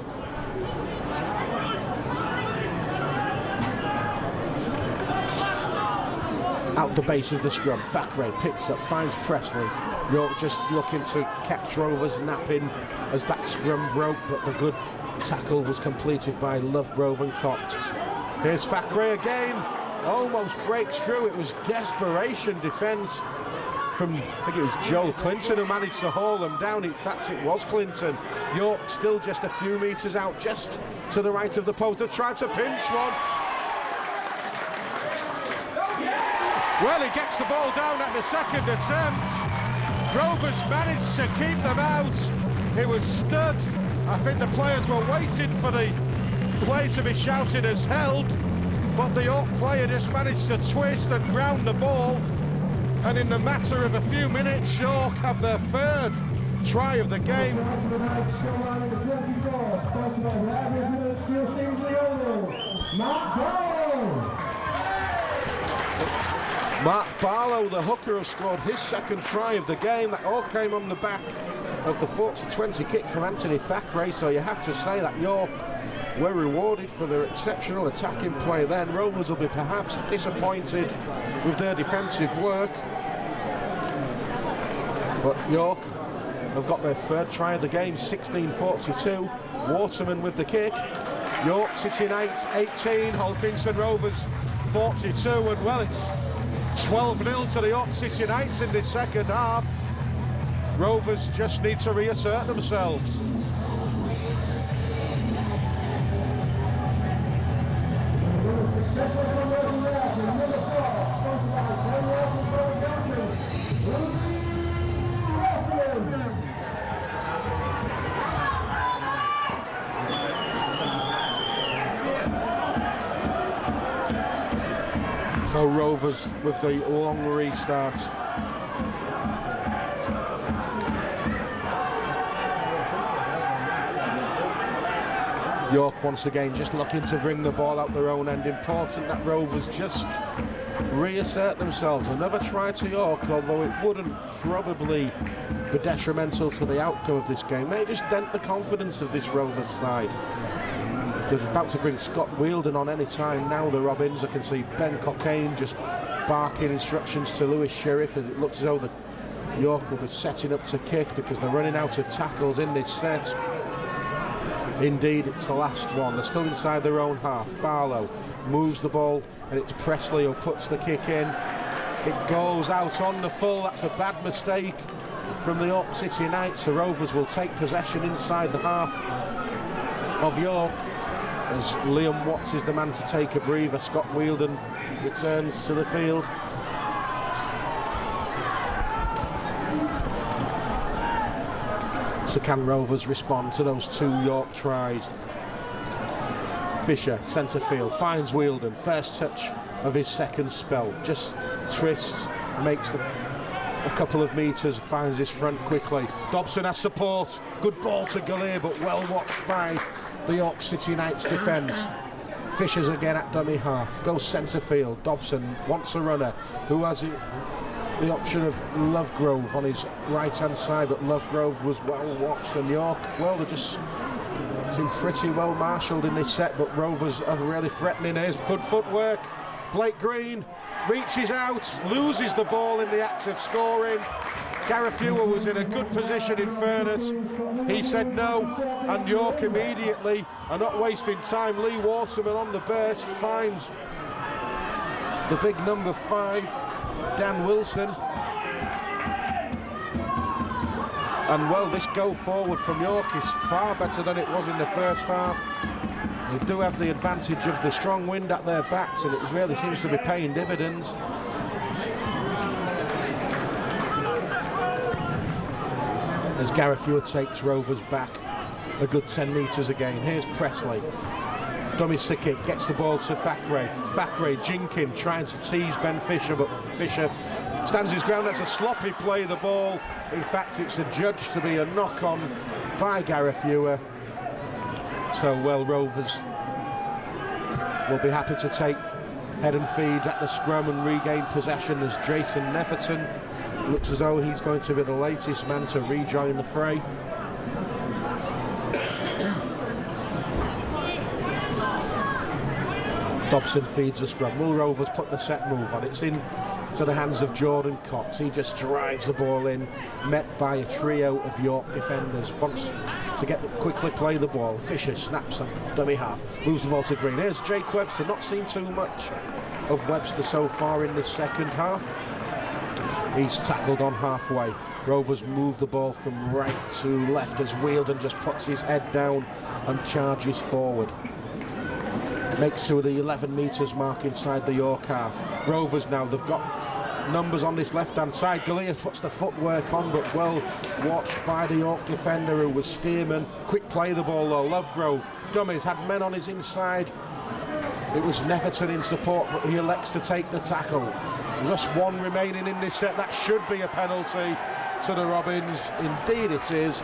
Out the base of the scrum, Thackeray picks up, finds Presley. York just looking to catch Rovers napping as that scrum broke, but the good tackle was completed by Lovegrove and Cox. Here's Thackeray again, almost breaks through. It was desperation defence from, I think it was Joel Clinton who managed to haul them down. In fact, it was Clinton. York still just a few metres out, just to the right of the post. They tried to pinch one. Well, he gets the ball down at the second attempt. Rovers managed to keep them out. It was stood. I think the players were waiting for the play to be shouted as held, but the York player just managed to twist and ground the ball, and in the matter of a few minutes, York have their third try of the game. Mark Barlow, the hooker, has scored his second try of the game. That all came on the back of the 40-20 kick from Anthony Thackeray, so you have to say that York were rewarded for their exceptional attacking play then. Rovers will be perhaps disappointed with their defensive work. But York have got their third try of the game, 16-42. Waterman with the kick. York City Knights 18, Hull Kingston Rovers 42, and well, it's 12-0 to the York City Knights in this second half. Rovers just need to reassert themselves. So Rovers with the long restart. York once again just looking to bring the ball out their own end. Important that Rovers just reassert themselves. Another try to York, although it wouldn't probably be detrimental to the outcome of this game. May just dent the confidence of this Rovers side. They're about to bring Scott Wheeldon on any time now, the Robins. I can see Ben Cockayne just barking instructions to Lewis Sheriff as it looks as though the York will be setting up to kick because they're running out of tackles in this set. Indeed, it's the last one. They're still inside their own half. Barlow moves the ball and it's Presley who puts the kick in. It goes out on the full. That's a bad mistake from the York City Knights. The Rovers will take possession inside the half of York as Liam Watts is the man to take a breather. Scott Wheeldon returns to the field. So can Rovers respond to those two York tries? Fisher, centre field, finds Wheeldon. First touch of his second spell. Just twists, makes a couple of metres, finds his front quickly. Dobson has support. Good ball to Gallier, but well watched by the York City Knights defence. Fisher's again at dummy half. Goes centre field. Dobson wants a runner who has the option of Lovegrove on his right hand side, but Lovegrove was well watched, and York, well, they just seem pretty well marshalled in this set, but Rovers are really threatening. Here's good footwork. Blake Green reaches out, loses the ball in the act of scoring. Garafuwa was in a good position, in fairness. He said no, and York immediately are not wasting time. Lee Waterman on the burst finds the big number 5, Dan Wilson. And well, this go forward from York is far better than it was in the first half. They do have the advantage of the strong wind at their backs, and it really seems to be paying dividends. As Garafuwa takes Rovers back a good 10 metres again. Here's Presley. Dummy kick, gets the ball to Thackeray. Thackeray, Jinkin trying to tease Ben Fisher, but Fisher stands his ground. That's a sloppy play, the ball. In fact, it's adjudged to be a knock-on by Garafuwa. So, well, Rovers will be happy to take head and feed at the scrum and regain possession as Jason Neferton looks as though he's going to be the latest man to rejoin the fray. Dobson feeds the scrum. Will Rovers put the set move on? It's in to the hands of Jordan Cox. He just drives the ball in, met by a trio of York defenders. Wants to quickly play the ball. Fisher snaps on dummy half, moves the ball to Green. Here's Jake Webster. Not seen too much of Webster so far in this second half. He's tackled on halfway. Rovers move the ball from right to left as Wheeldon just puts his head down and charges forward. Makes to the 11 metres mark inside the York half. Rovers now, they've got numbers on this left-hand side. Gallier puts the footwork on, but well watched by the York defender who was Stearman. Quick play the ball though. Lovegrove, dummies, had men on his inside. It was Neferton in support, but he elects to take the tackle. Just one remaining in this set. That should be a penalty to the Robins. Indeed it is.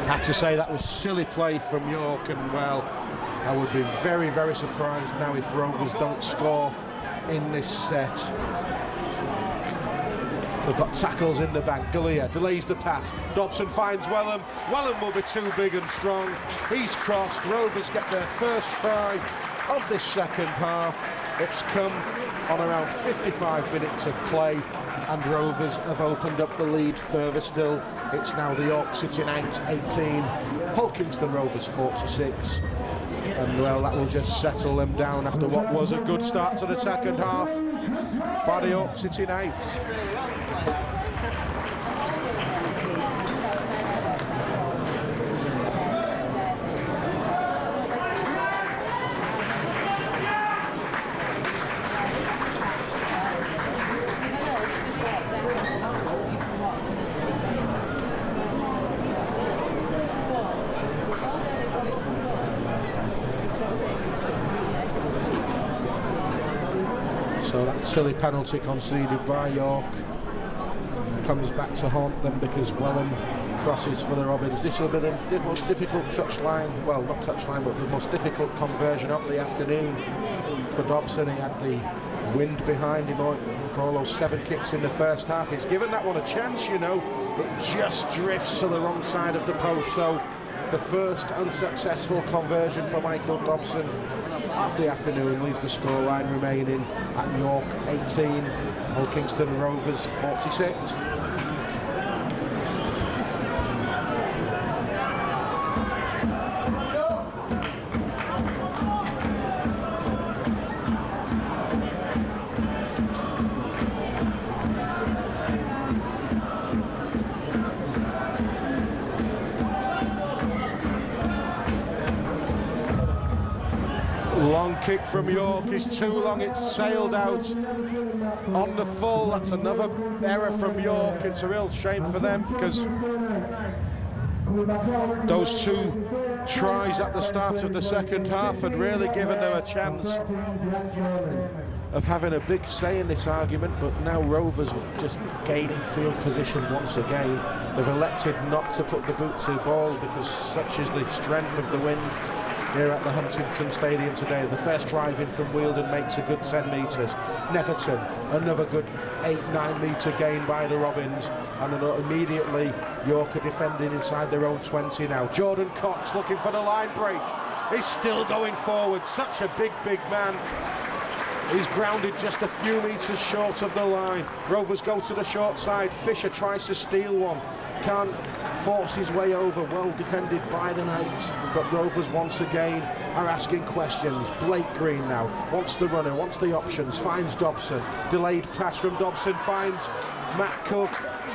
Have to say that was silly play from York, and well, I would be very, very surprised now if Rovers don't score in this set. They've got tackles in the bank. Gallier delays the pass. Dobson finds Wellham. Wellham will be too big and strong. He's crossed. Rovers get their first try of this second half. It's come on around 55 minutes of play, and Rovers have opened up the lead further still. It's now the York sitting out 18, Hull Kingston Rovers 46. And well, that will just settle them down after what was a good start to the second half by the York sitting out. So that silly penalty conceded by York comes back to haunt them because Wellham crosses for the Robins. This will be the most difficult touchline, well, not touchline, but the most difficult conversion of the afternoon for Dobson. He had the wind behind him for all those 7 kicks in the first half. He's given that one a chance, you know. It just drifts to the wrong side of the post. So the first unsuccessful conversion for Michael Dobson of the afternoon leaves the scoreline remaining at York 18, Hull Kingston Rovers 46. Long kick from York is too long, it's sailed out on the full. That's another error from York. It's a real shame for them because those 2 tries at the start of the second half had really given them a chance of having a big say in this argument, but now Rovers are just gaining field position once again. They've elected not to put the boot to ball because such is the strength of the wind here at the Huntington Stadium today. The first drive in from Wealdon makes a good 10 metres. Netherton, another good 8-9 metre gain by the Robins, and then immediately York are defending inside their own 20 now. Jordan Cox looking for the line break. He's still going forward, such a big man. He's grounded just a few metres short of the line. Rovers go to the short side. Fisher tries to steal one. Can't force his way over. Well defended by the Knights. But Rovers once again are asking questions. Blake Green now wants the runner, wants the options. Finds Dobson. Delayed pass from Dobson. Finds Matt Cook.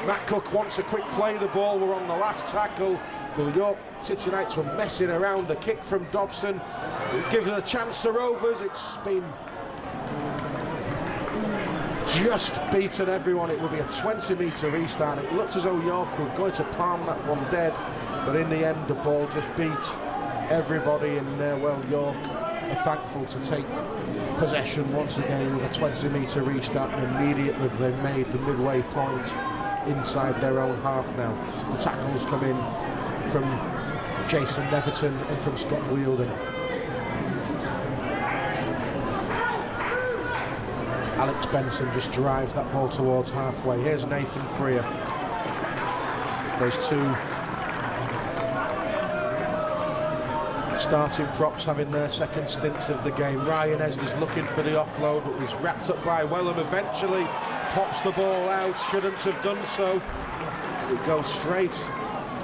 Matt Cook wants a quick play. The ball were on the last tackle. The York City Knights were messing around. The kick from Dobson. It gives it a chance to Rovers. It's been just beaten everyone. It will be a 20-metre restart. It looked as though York were going to palm that one dead, but in the end the ball just beat everybody, and well, York are thankful to take possession once again with a 20-metre restart, and immediately they made the midway point inside their own half now. The tackles come in from Jason Netherton and from Scott Wealdon. Alex Benson just drives that ball towards halfway. Here's Nathan Freer. Those 2 starting props having their second stints of the game. Ryan Esder's looking for the offload, but was wrapped up by Wellham. Eventually pops the ball out, shouldn't have done so. It goes straight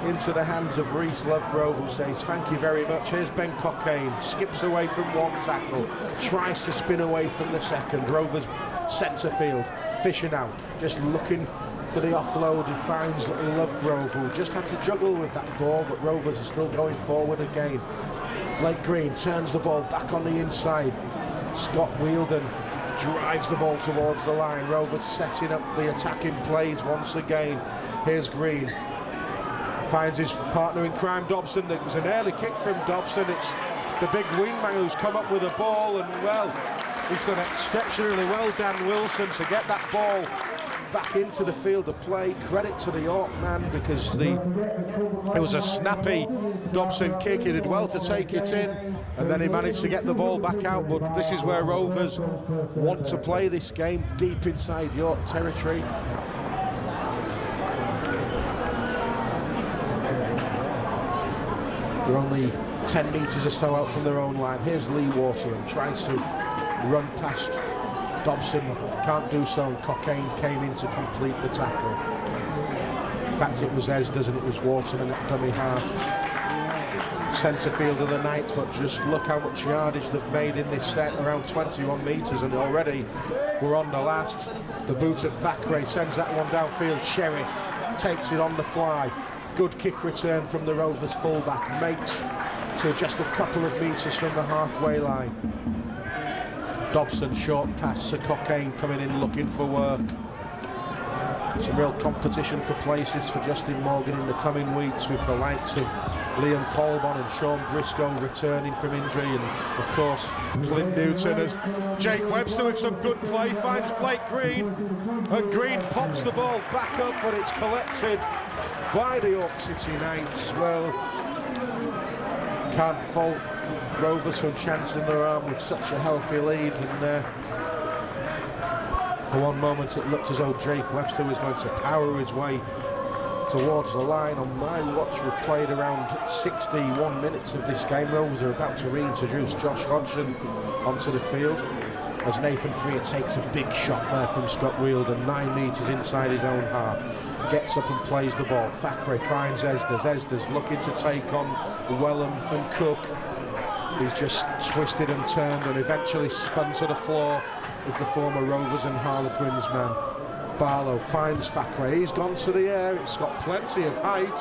into the hands of Reese Lovegrove, who says thank you very much. Here's Ben Cockayne, skips away from one tackle, tries to spin away from the second. Rovers centre field. Fisher now just looking for the offload. He finds Lovegrove, who just had to juggle with that ball, but Rovers are still going forward again. Blake Green turns the ball back on the inside. Scott Wealdon drives the ball towards the line. Rovers setting up the attacking plays once again. Here's Green. Finds his partner in crime, Dobson. It was an early kick from Dobson. It's the big wingman who's come up with a ball, and well, he's done exceptionally well, Dan Wilson, to get that ball back into the field of play. Credit to the York man, because it was a snappy Dobson kick. He did well to take it in, and then he managed to get the ball back out. But this is where Rovers want to play this game, deep inside York territory. They're only 10 metres or so out from their own line. Here's Lee Waterham, tries to run past Dobson, can't do so, and Cockayne came in to complete the tackle. In fact, it was Esders and it was Waterman at dummy half. Centre field of the night, but just look how much yardage they've made in this set, around 21 metres, and already we're on the last. The boot of Thackeray sends that one downfield. Sheriff takes it on the fly. Good kick return from the Rovers fullback, makes to just a couple of metres from the halfway line. Dobson short pass to Cockayne, coming in looking for work. Some real competition for places for Justin Morgan in the coming weeks, with the likes of Liam Colborne and Sean Briscoe returning from injury, and of course Clint Newton, as Jake Webster with some good play finds Blake Green, and Green pops the ball back up, but it's collected by the York City Knights. Well, can't fault Rovers from chancing their arm with such a healthy lead, and for one moment it looked as though Jake Webster was going to power his way towards the line. On my watch, we've played around 61 minutes of this game. Rovers are about to reintroduce Josh Hodgson onto the field, as Nathan Freer takes a big shot there from Scott Wielden, 9 metres inside his own half, gets up and plays the ball. Thackeray finds Esders looking to take on Wellham and Cook. He's just twisted and turned and eventually spun to the floor as the former Rovers and Harlequins man. Barlow finds Thackeray, he's gone to the air, it's got plenty of height.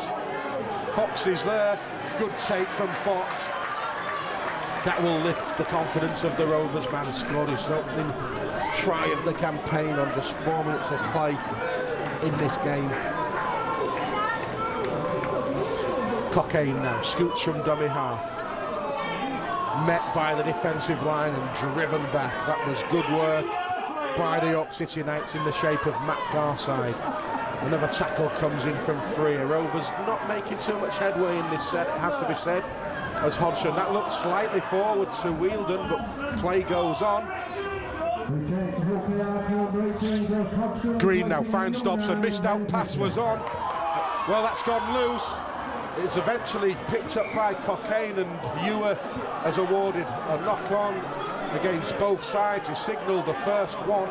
Fox is there, good take from Fox. That will lift the confidence of the Rovers man. Scored his opening try of the campaign on just 4 minutes of play in this game. Cockayne now scoots from dummy half, met by the defensive line and driven back. That was good work by the York City Knights in the shape of Matt Garside. Another tackle comes in from Freer. Rovers not making too much headway in this set, it has to be said, as Hodgson, that looked slightly forward to Wielden, but play goes on. Green now finds Dobson, missed out pass was on. Well, that's gone loose. It's eventually picked up by Cockayne, and Ewer has awarded a knock-on against both sides. He signalled the first one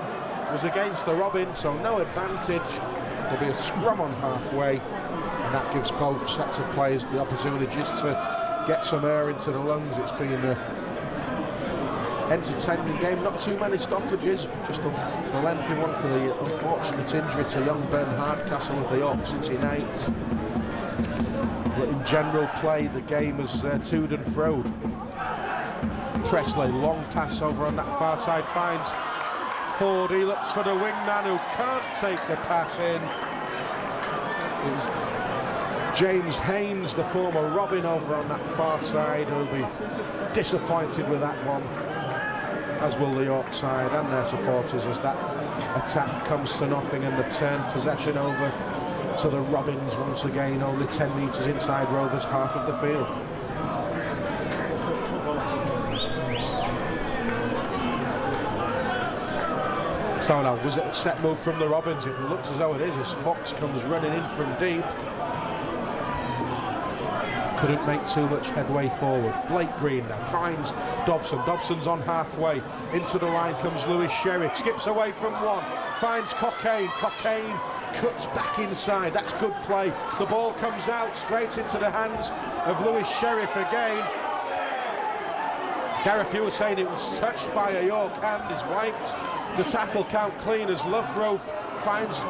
was against the Robin, so no advantage. There'll be a scrum on halfway, and that gives both sets of players the opportunity just to get some air into the lungs. It's been an entertaining game, not too many stoppages, just a lengthy one for the unfortunate injury to young Ben Hardcastle of the York City Knights. But in general play, the game has toed and froed. Presley, long pass over on that far side, finds Ford. He looks for the wingman who can't take the pass in. It was James Haynes, the former Robin, over on that far side, who'll be disappointed with that one, as will the York side and their supporters, as that attack comes to nothing and they've turned possession over to the Robins once again, only 10 metres inside Rovers' half of the field. So now, was it a set move from the Robins? It looks as though it is, as Fox comes running in from deep. Couldn't make too much headway forward. Blake Green now finds Dobson. Dobson's on halfway. Into the line comes Lewis Sheriff. Skips away from one. Finds Cockayne. Cockayne cuts back inside. That's good play. The ball comes out straight into the hands of Lewis Sheriff again. Gareth Hughes saying it was touched by a York hand, is wiped. The tackle count clean as Lovegrove finds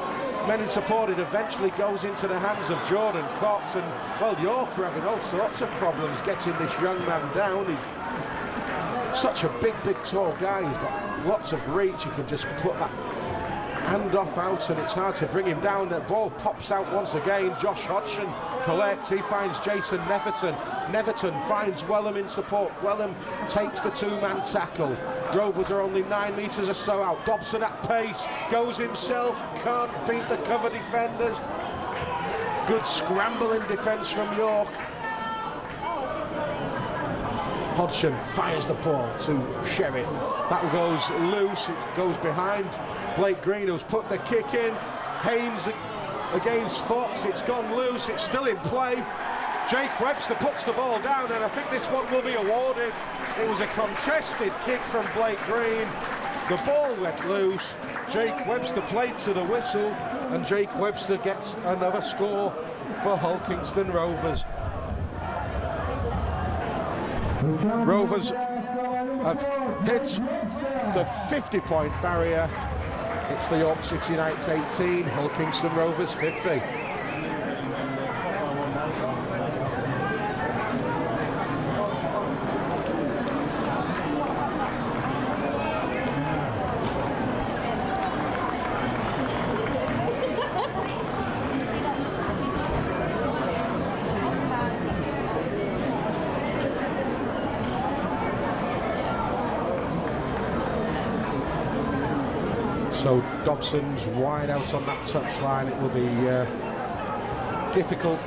men in support. It eventually goes into the hands of Jordan Cox, and well, York are having all sorts of problems getting this young man down. He's such a big tall guy. He's got lots of reach. He can just put that hand off out, and it's hard to bring him down. The ball pops out once again. Josh Hodgson collects. He finds Jason Neverton. Neverton finds Wellham in support. Wellham takes the two-man tackle. Rovers are only 9 metres or so out. Dobson at pace, goes himself, can't beat the cover defenders. Good scramble in defence from York. Hodgson fires the ball to Sheriff. That goes loose, it goes behind Blake Green, who's put the kick in. Haynes against Fox, it's gone loose, it's still in play. Jake Webster puts the ball down, and I think this one will be awarded. It was a contested kick from Blake Green. The ball went loose. Jake Webster played to the whistle, and Jake Webster gets another score for Hull Kingston Rovers. Rovers have hit the 50-point barrier. It's the York City Knights 18, Hull Kingston Rovers 50. So Dobson's wide out on that touchline. It will be difficult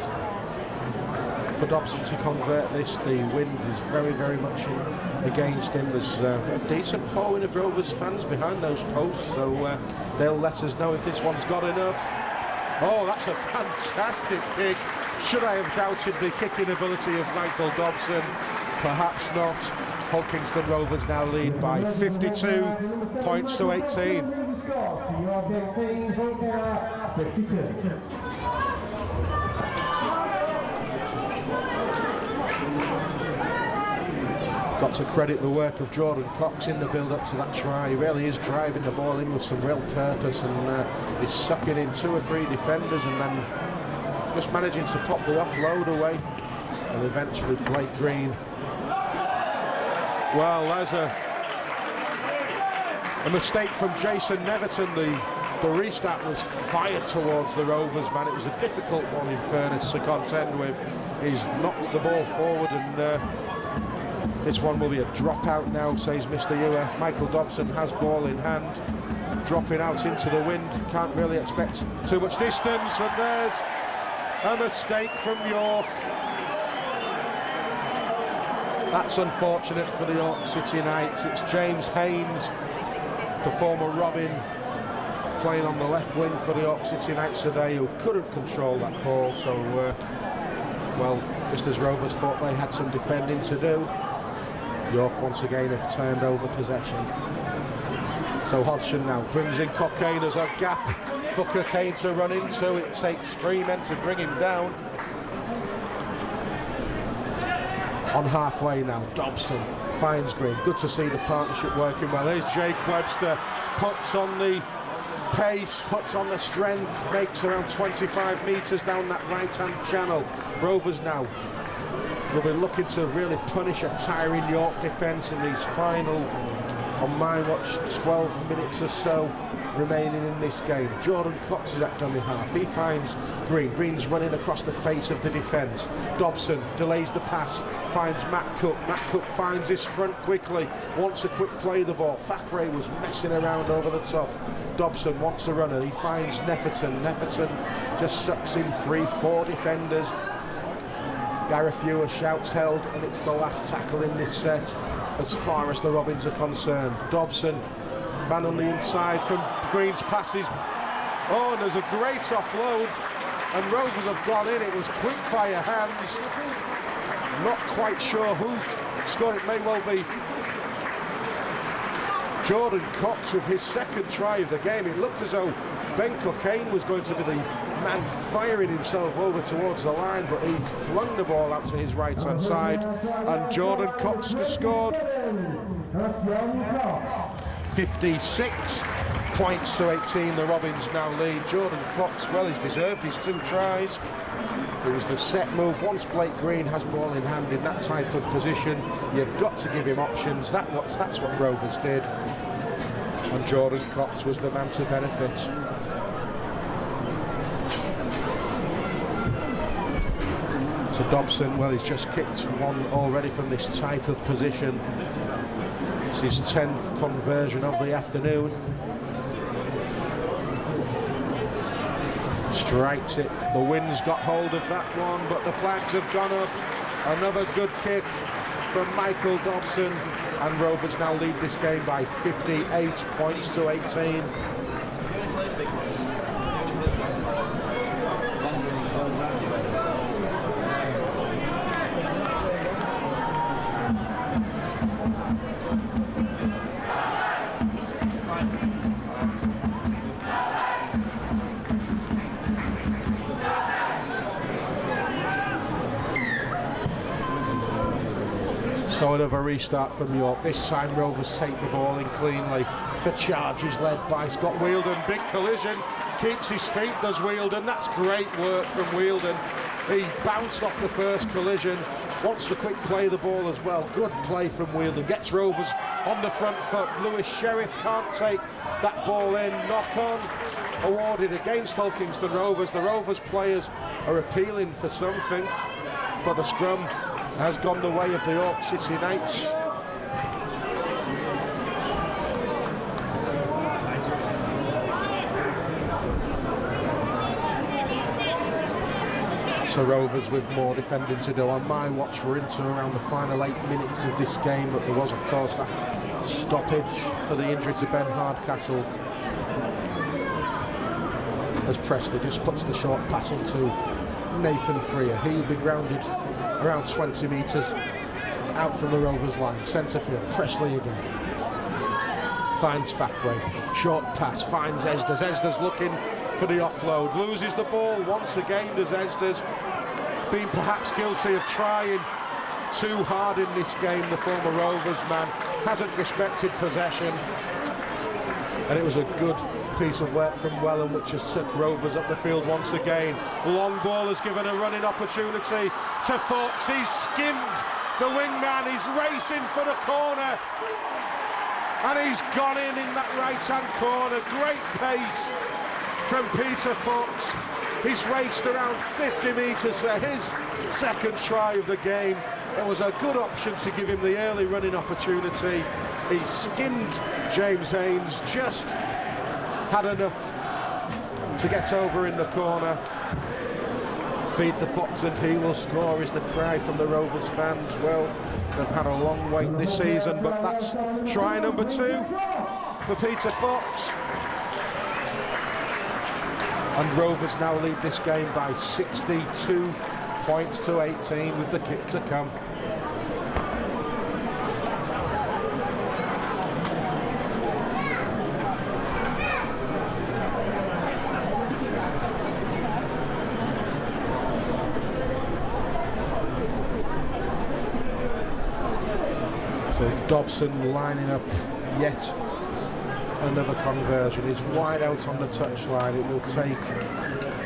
for Dobson to convert this. The wind is very, very much against him. There's a decent following of Rovers fans behind those posts, so they'll let us know if this one's got enough. Oh, that's a fantastic kick. Should I have doubted the kicking ability of Michael Dobson? Perhaps not. Hull Kingston Rovers now lead by 52 points to 18. Got to credit the work of Jordan Cox in the build-up to that try. He really is driving the ball in with some real purpose, and is sucking in 2 or 3 defenders and then just managing to pop the offload away. And eventually Blake Green. Well, there's a mistake from Jason Neverton. The restart was fired towards the Rovers, man. It was a difficult one, in fairness, to contend with. He's knocked the ball forward, and this one will be a dropout now, says Mr. Ewer. Michael Dobson has ball in hand, dropping out into the wind. Can't really expect too much distance, and there's a mistake from York. That's unfortunate for the York City Knights. It's James Haynes, the former Robin, playing on the left wing for the York City Knights today, who couldn't control that ball. So, well, just as Rovers thought they had some defending to do, York once again have turned over possession. So Hodgson now brings in Cockayne as a gap for Cockayne to run into. It takes 3 men to bring him down. On halfway now, Dobson finds Green. Good to see the partnership working well. Here's Jake Webster, puts on the pace, puts on the strength, makes around 25 metres down that right-hand channel. Rovers now will be looking to really punish a tiring York defence in these final, on my watch, 12 minutes or so remaining in this game. Jordan Cox is at dummy half. He finds Green. Green's running across the face of the defence. Dobson delays the pass, finds Matt Cook. Matt Cook finds his front quickly, wants a quick play of the ball. Thackeray was messing around over the top. Dobson wants a runner. He finds Neferton. Neferton just sucks in 3-4 defenders. Gareth Ewer shouts held, and it's the last tackle in this set as far as the Robins are concerned. Dobson, man on the inside from Green's passes. Oh, and there's a great offload, and Rovers have gone in. It was quick fire hands. Not quite sure who scored. It may well be Jordan Cox with his second try of the game. It looked as though Ben Cockayne was going to be the man firing himself over towards the line, but he flung the ball out to his right-hand side, and Jordan Cox has scored. 56 points to 18, the Robins now lead. Jordan Cox, well, he's deserved his 2 tries. It was the set move. Once Blake Green has ball in hand in that type of position, you've got to give him options. That's what Rovers did, and Jordan Cox was the man to benefit. So Dobson, well, he's just kicked one already from this type of position. It's his 10th conversion of the afternoon. Strikes it. The wind's got hold of that one, but the flags have gone up. Another good kick from Michael Dobson, and Rovers now lead this game by 58 points to 18. So another restart from York. This time Rovers take the ball in cleanly. The charge is led by Scott Wheeldon. Big collision. Keeps his feet, does Wheeldon. That's great work from Wheeldon. He bounced off the first collision. Wants to quick play the ball as well. Good play from Wheeldon. Gets Rovers on the front foot. Lewis Sheriff can't take that ball in. Knock on awarded against Hulkingston Rovers. The Rovers players are appealing for something, but the scrum has gone the way of the York City Knights. So Rovers with more defending to do. On my watch, we're into around the final 8 minutes of this game, but there was of course that stoppage for the injury to Ben Hardcastle, as Presley just puts the short pass into Nathan Freer. He'll be grounded around 20 metres out from the Rovers line. Centre field, Presley again. Finds Thackeray. Short pass, finds Esders. Esders looking for the offload. Loses the ball once again as Esders, been perhaps guilty of trying too hard in this game. The former Rovers man hasn't respected possession. And it was a good piece of work from Welland, which has took Rovers up the field once again. Long ball has given a running opportunity to Fox. He's skimmed the wingman. He's racing for the corner. And he's gone in that right-hand corner. Great pace from Peter Fox. He's raced around 50 metres for his second try of the game. It was a good option to give him the early running opportunity. He skimmed James Haynes, just had enough to get over in the corner. Feed the Fox and he will score is the cry from the Rovers fans. Well, they've had a long wait this season, but that's try number 2 for Peter Fox. And Rovers now lead this game by 62 points to 18 with the kick to come. So Dobson lining up yet another conversion. He's wide out on the touchline. It will take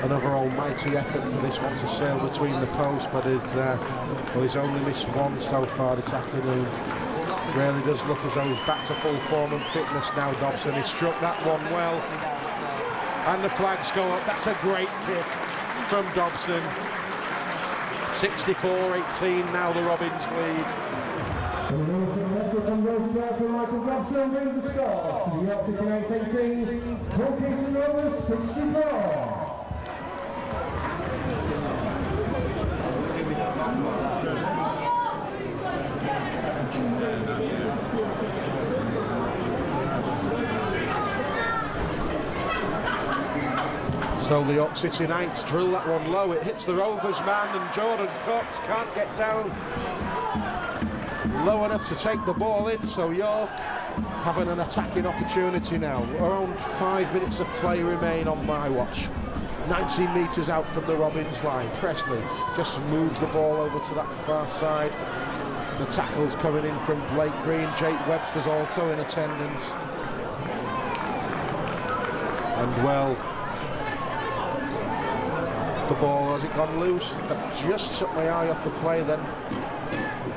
another almighty effort for this one to sail between the posts, but he's only missed one so far this afternoon. Really does look as though he's back to full form and fitness now, Dobson. He struck that one well, and the flags go up. That's a great kick from Dobson. 64-18 now, the Robins lead. Conversion there from Michael Dobson brings the score to the York City Knights 18, Hulkingston Rovers 64. So the York City Knights drill that one low. It hits the Rovers man, and Jordan Cox can't get down low enough to take the ball in. So York having an attacking opportunity now. Around 5 minutes of play remain on my watch. 19 metres out from the Robins line. Presley just moves the ball over to that far side. The tackle's coming in from Blake Green. Jake Webster's also in attendance. And well, the ball, has it gone loose? That just took my eye off the play then.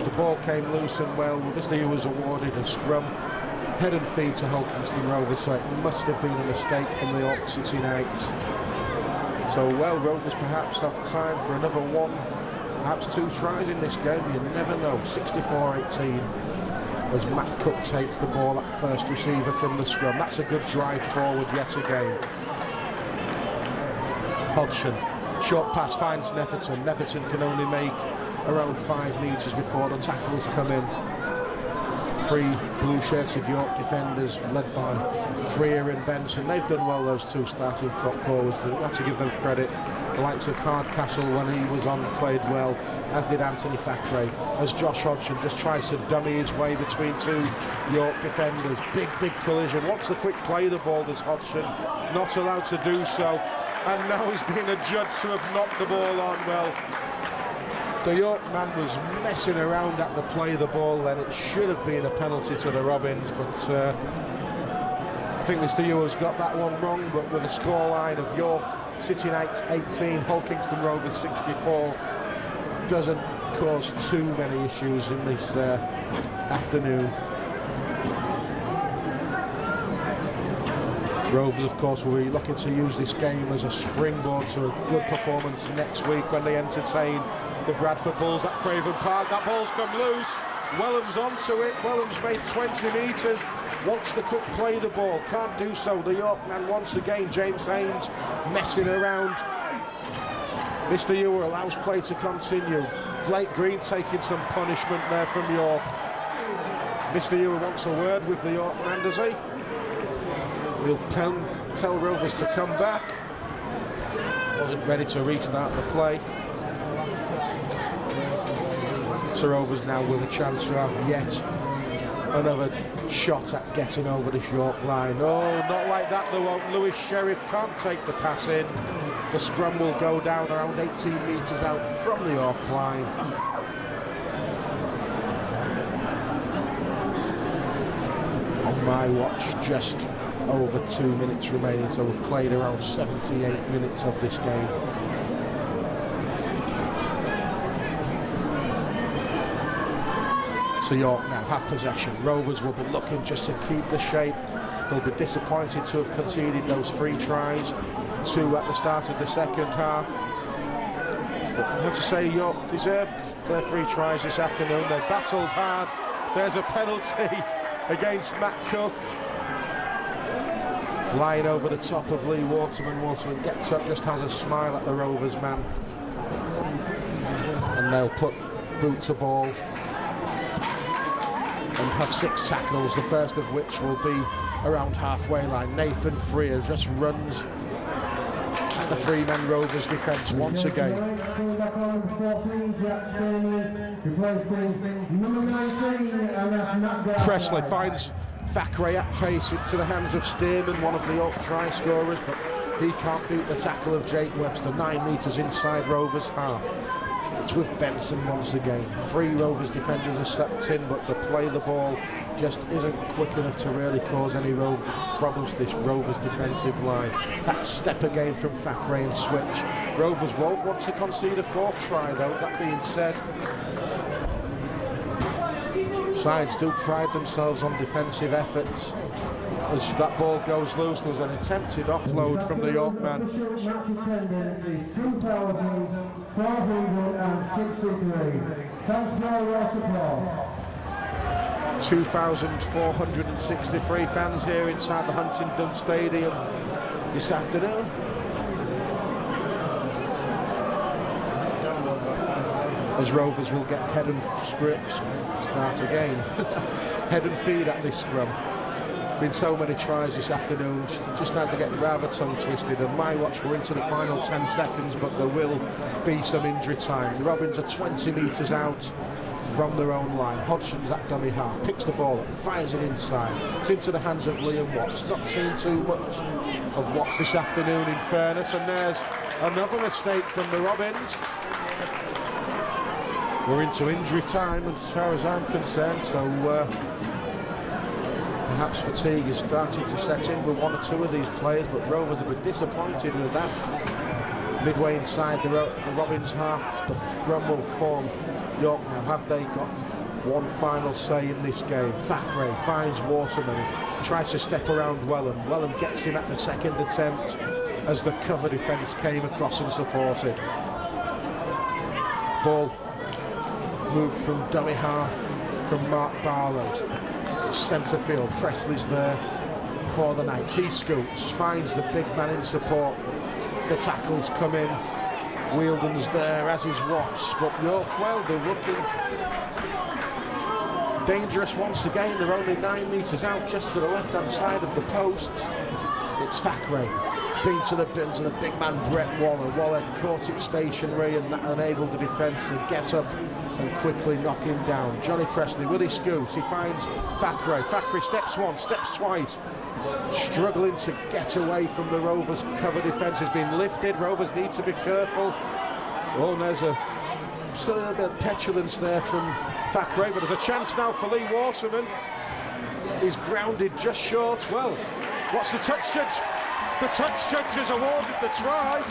The ball came loose, and well, obviously he was awarded a scrum. Head and feet to Hulkingston Rovers, so it must have been a mistake from the York City Knights. So well, Rovers perhaps have time for another one, perhaps 2 tries in this game, you never know. 64-18 as Matt Cook takes the ball at first receiver from the scrum. That's a good drive forward yet again. Hodgson, short pass finds Netherton. Netherton can only make around 5 metres before the tackles come in. 3 blue-shirted York defenders led by Freer and Benson. They've done well, those 2 starting prop forwards. We have to give them credit. The likes of Hardcastle, when he was on, played well, as did Anthony Thackeray, as Josh Hodgson just tries to dummy his way between 2 York defenders. Big collision. Wants to quick play the ball, does Hodgson. Not allowed to do so. And now he's been adjudged to have knocked the ball on. Well, The York man was messing around at the play of the ball then. It should have been a penalty to the Robins, but I think Mr. Ewer's got that one wrong. But with a scoreline of York City Knights 18, Hull Kingston Rovers 64, doesn't cause too many issues in this afternoon. Rovers, of course, will be looking to use this game as a springboard to a good performance next week when they entertain the Bradford Bulls at Craven Park. That ball's come loose. Wellham's onto it. Wellham's made 20 metres. Wants the quick play the ball. Can't do so. The York man once again, James Haynes, messing around. Mr. Ewer allows play to continue. Blake Green taking some punishment there from York. Mr. Ewer wants a word with the York man, does he? He'll tell Rovers to come back. Wasn't ready to restart the play. So Rovers now with a chance to have yet another shot at getting over this York line. Oh, not like that though. Lewis Sheriff can't take the pass in. The scrum will go down around 18 metres out from the York line. On my watch, just over 2 minutes remaining, so we've played around 78 minutes of this game. So York now have possession. Rovers will be looking just to keep the shape. They'll be disappointed to have conceded those 3 tries, 2 at the start of the second half. But I have to say York deserved their 3 tries this afternoon. They battled hard. There's a penalty against Matt Cook. Lying over the top of Lee Waterman. Waterman gets up, just has a smile at the Rovers man. And they'll put boot to ball and have 6 tackles, the first of which will be around halfway line. Nathan Freer just runs at the 3-man Rovers defence once again. Presley finds Thackeray at pace into the hands of Stearman, one of the York try scorers, but he can't beat the tackle of Jake Webster, 9 metres inside Rovers half. It's with Benson once again. 3 Rovers defenders are stepped in, but the play the ball just isn't quick enough to really cause any problems to this Rovers defensive line. That step again from Thackeray and switch. Rovers won't want to concede a 4th try though. That being said, sides do pride themselves on defensive efforts. As that ball goes loose, there was an attempted offload from the York man. Match attendance is 2,463. Thanks for all your support. 2,463 fans here inside the Huntingdon Stadium this afternoon. As Rovers will get head and start again. Head and feed at this scrum. Been so many tries this afternoon, just now to get rather tongue twisted. And my watch, we're into the final 10 seconds, but there will be some injury time. The Robins are 20 metres out from their own line. Hodgson's at dummy half, picks the ball up, fires it inside. It's into the hands of Liam Watts. Not seen too much of Watts this afternoon, in fairness. And there's another mistake from the Robins. We're into injury time as far as I'm concerned, so perhaps fatigue is starting to set in with 1 or 2 of these players, but Rovers have been disappointed with that. Midway inside the Robins half, the scrum will form. York now, have they got one final say in this game? Thackeray finds Waterman, tries to step around Wellham. Wellham gets him at the second attempt as the cover defence came across and supported. Ball moved from dummy half from Mark Barlow. It's centre field. Presley's there for the Knights. He scoots, finds the big man in support. The tackles come in. Wielden's there, as is Watts. But York, well, they're looking dangerous once again. They're only 9 metres out, just to the left-hand side of the posts. It's Thackeray. Been to the big man Brett Waller. Waller caught it stationary and unable to defend, to get up and quickly knock him down. Johnny Presley, will he scoot? He finds Thackeray. Thackeray steps once, steps twice. Struggling to get away from the Rovers cover defence. Has been lifted. Rovers need to be careful. Oh, there's a perhaps a little bit of petulance there from Thackeray, but there's a chance now for Lee Waterman. He's grounded just short. Well, what's the touch judge? The touch judge has awarded the try.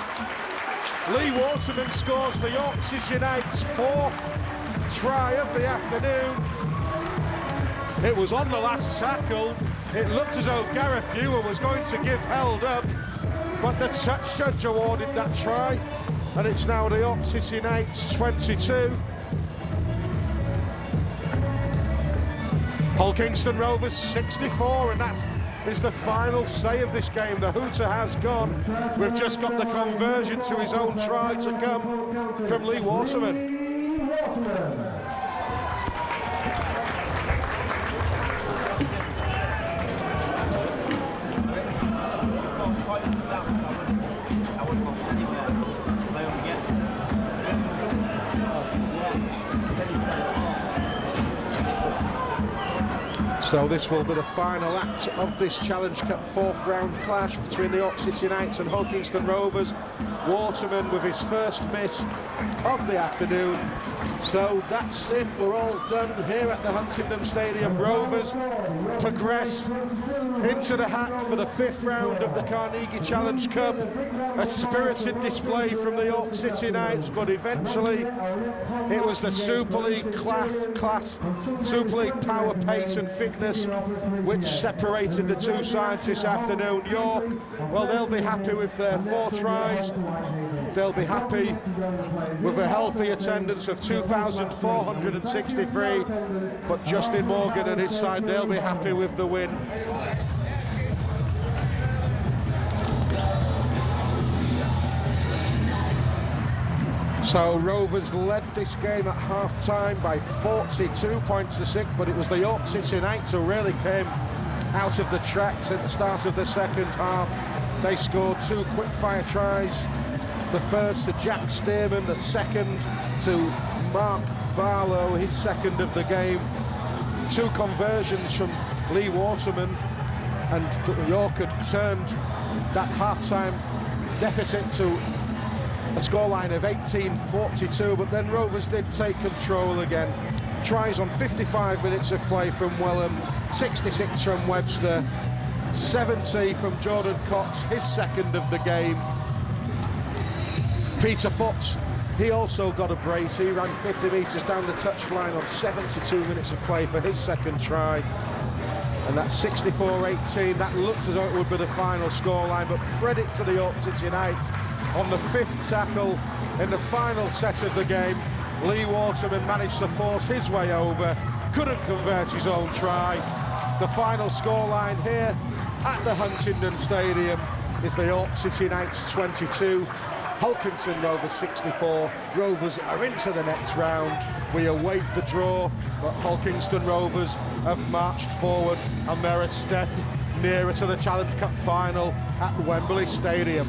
Lee Waterman scores the York City Knights' 4th try of the afternoon. It was on the last tackle. It looked as though Gareth Ewer was going to give held up, but the touch judge awarded that try, and it's now the York City Knights 22. Hull Kingston Rovers 64, and that is the final say of this game. The hooter has gone. We've just got the conversion to his own try to come from Lee Waterman. So this will be the final act of this Challenge Cup 4th round clash between the York City Knights and Hull Kingston Rovers. Waterman with his first miss of the afternoon. So that's it, we're all done here at the Huntingdon Stadium. Rovers progress into the hat for the 5th round of the Carnegie Challenge Cup. A spirited display from the York City Knights, but eventually it was the Super League class, Super League power, pace and fitness which separated the two sides this afternoon. York, well, they'll be happy with their 4 tries. They'll be happy with a healthy attendance of 2,463, but Justin Morgan and his side, they'll be happy with the win. So Rovers led this game at half-time by 42 points to 6, but it was the York City Knights who really came out of the tracks at the start of the second half. They scored 2 quick-fire tries. The first to Jack Stearman, the second to Mark Barlow, his second of the game. 2 conversions from Lee Waterman, and York had turned that half-time deficit to a scoreline of 18-42, but then Rovers did take control again. Tries on 55 minutes of play from Wellham, 66 from Webster, 70 from Jordan Cox, his second of the game. Peter Fox, he also got a brace. He ran 50 metres down the touchline on 72 minutes of play for his second try. And that's 64-18. That looked as though it would be the final scoreline, but credit to the York City Knights. On the 5th tackle in the final set of the game, Lee Waterman managed to force his way over, couldn't convert his own try. The final scoreline here at the Huntingdon Stadium is the York City Knights 22, Hull Kingston Rovers 64. Rovers are into the next round. We await the draw, but Hull Kingston Rovers have marched forward and they're a step nearer to the Challenge Cup final at Wembley Stadium.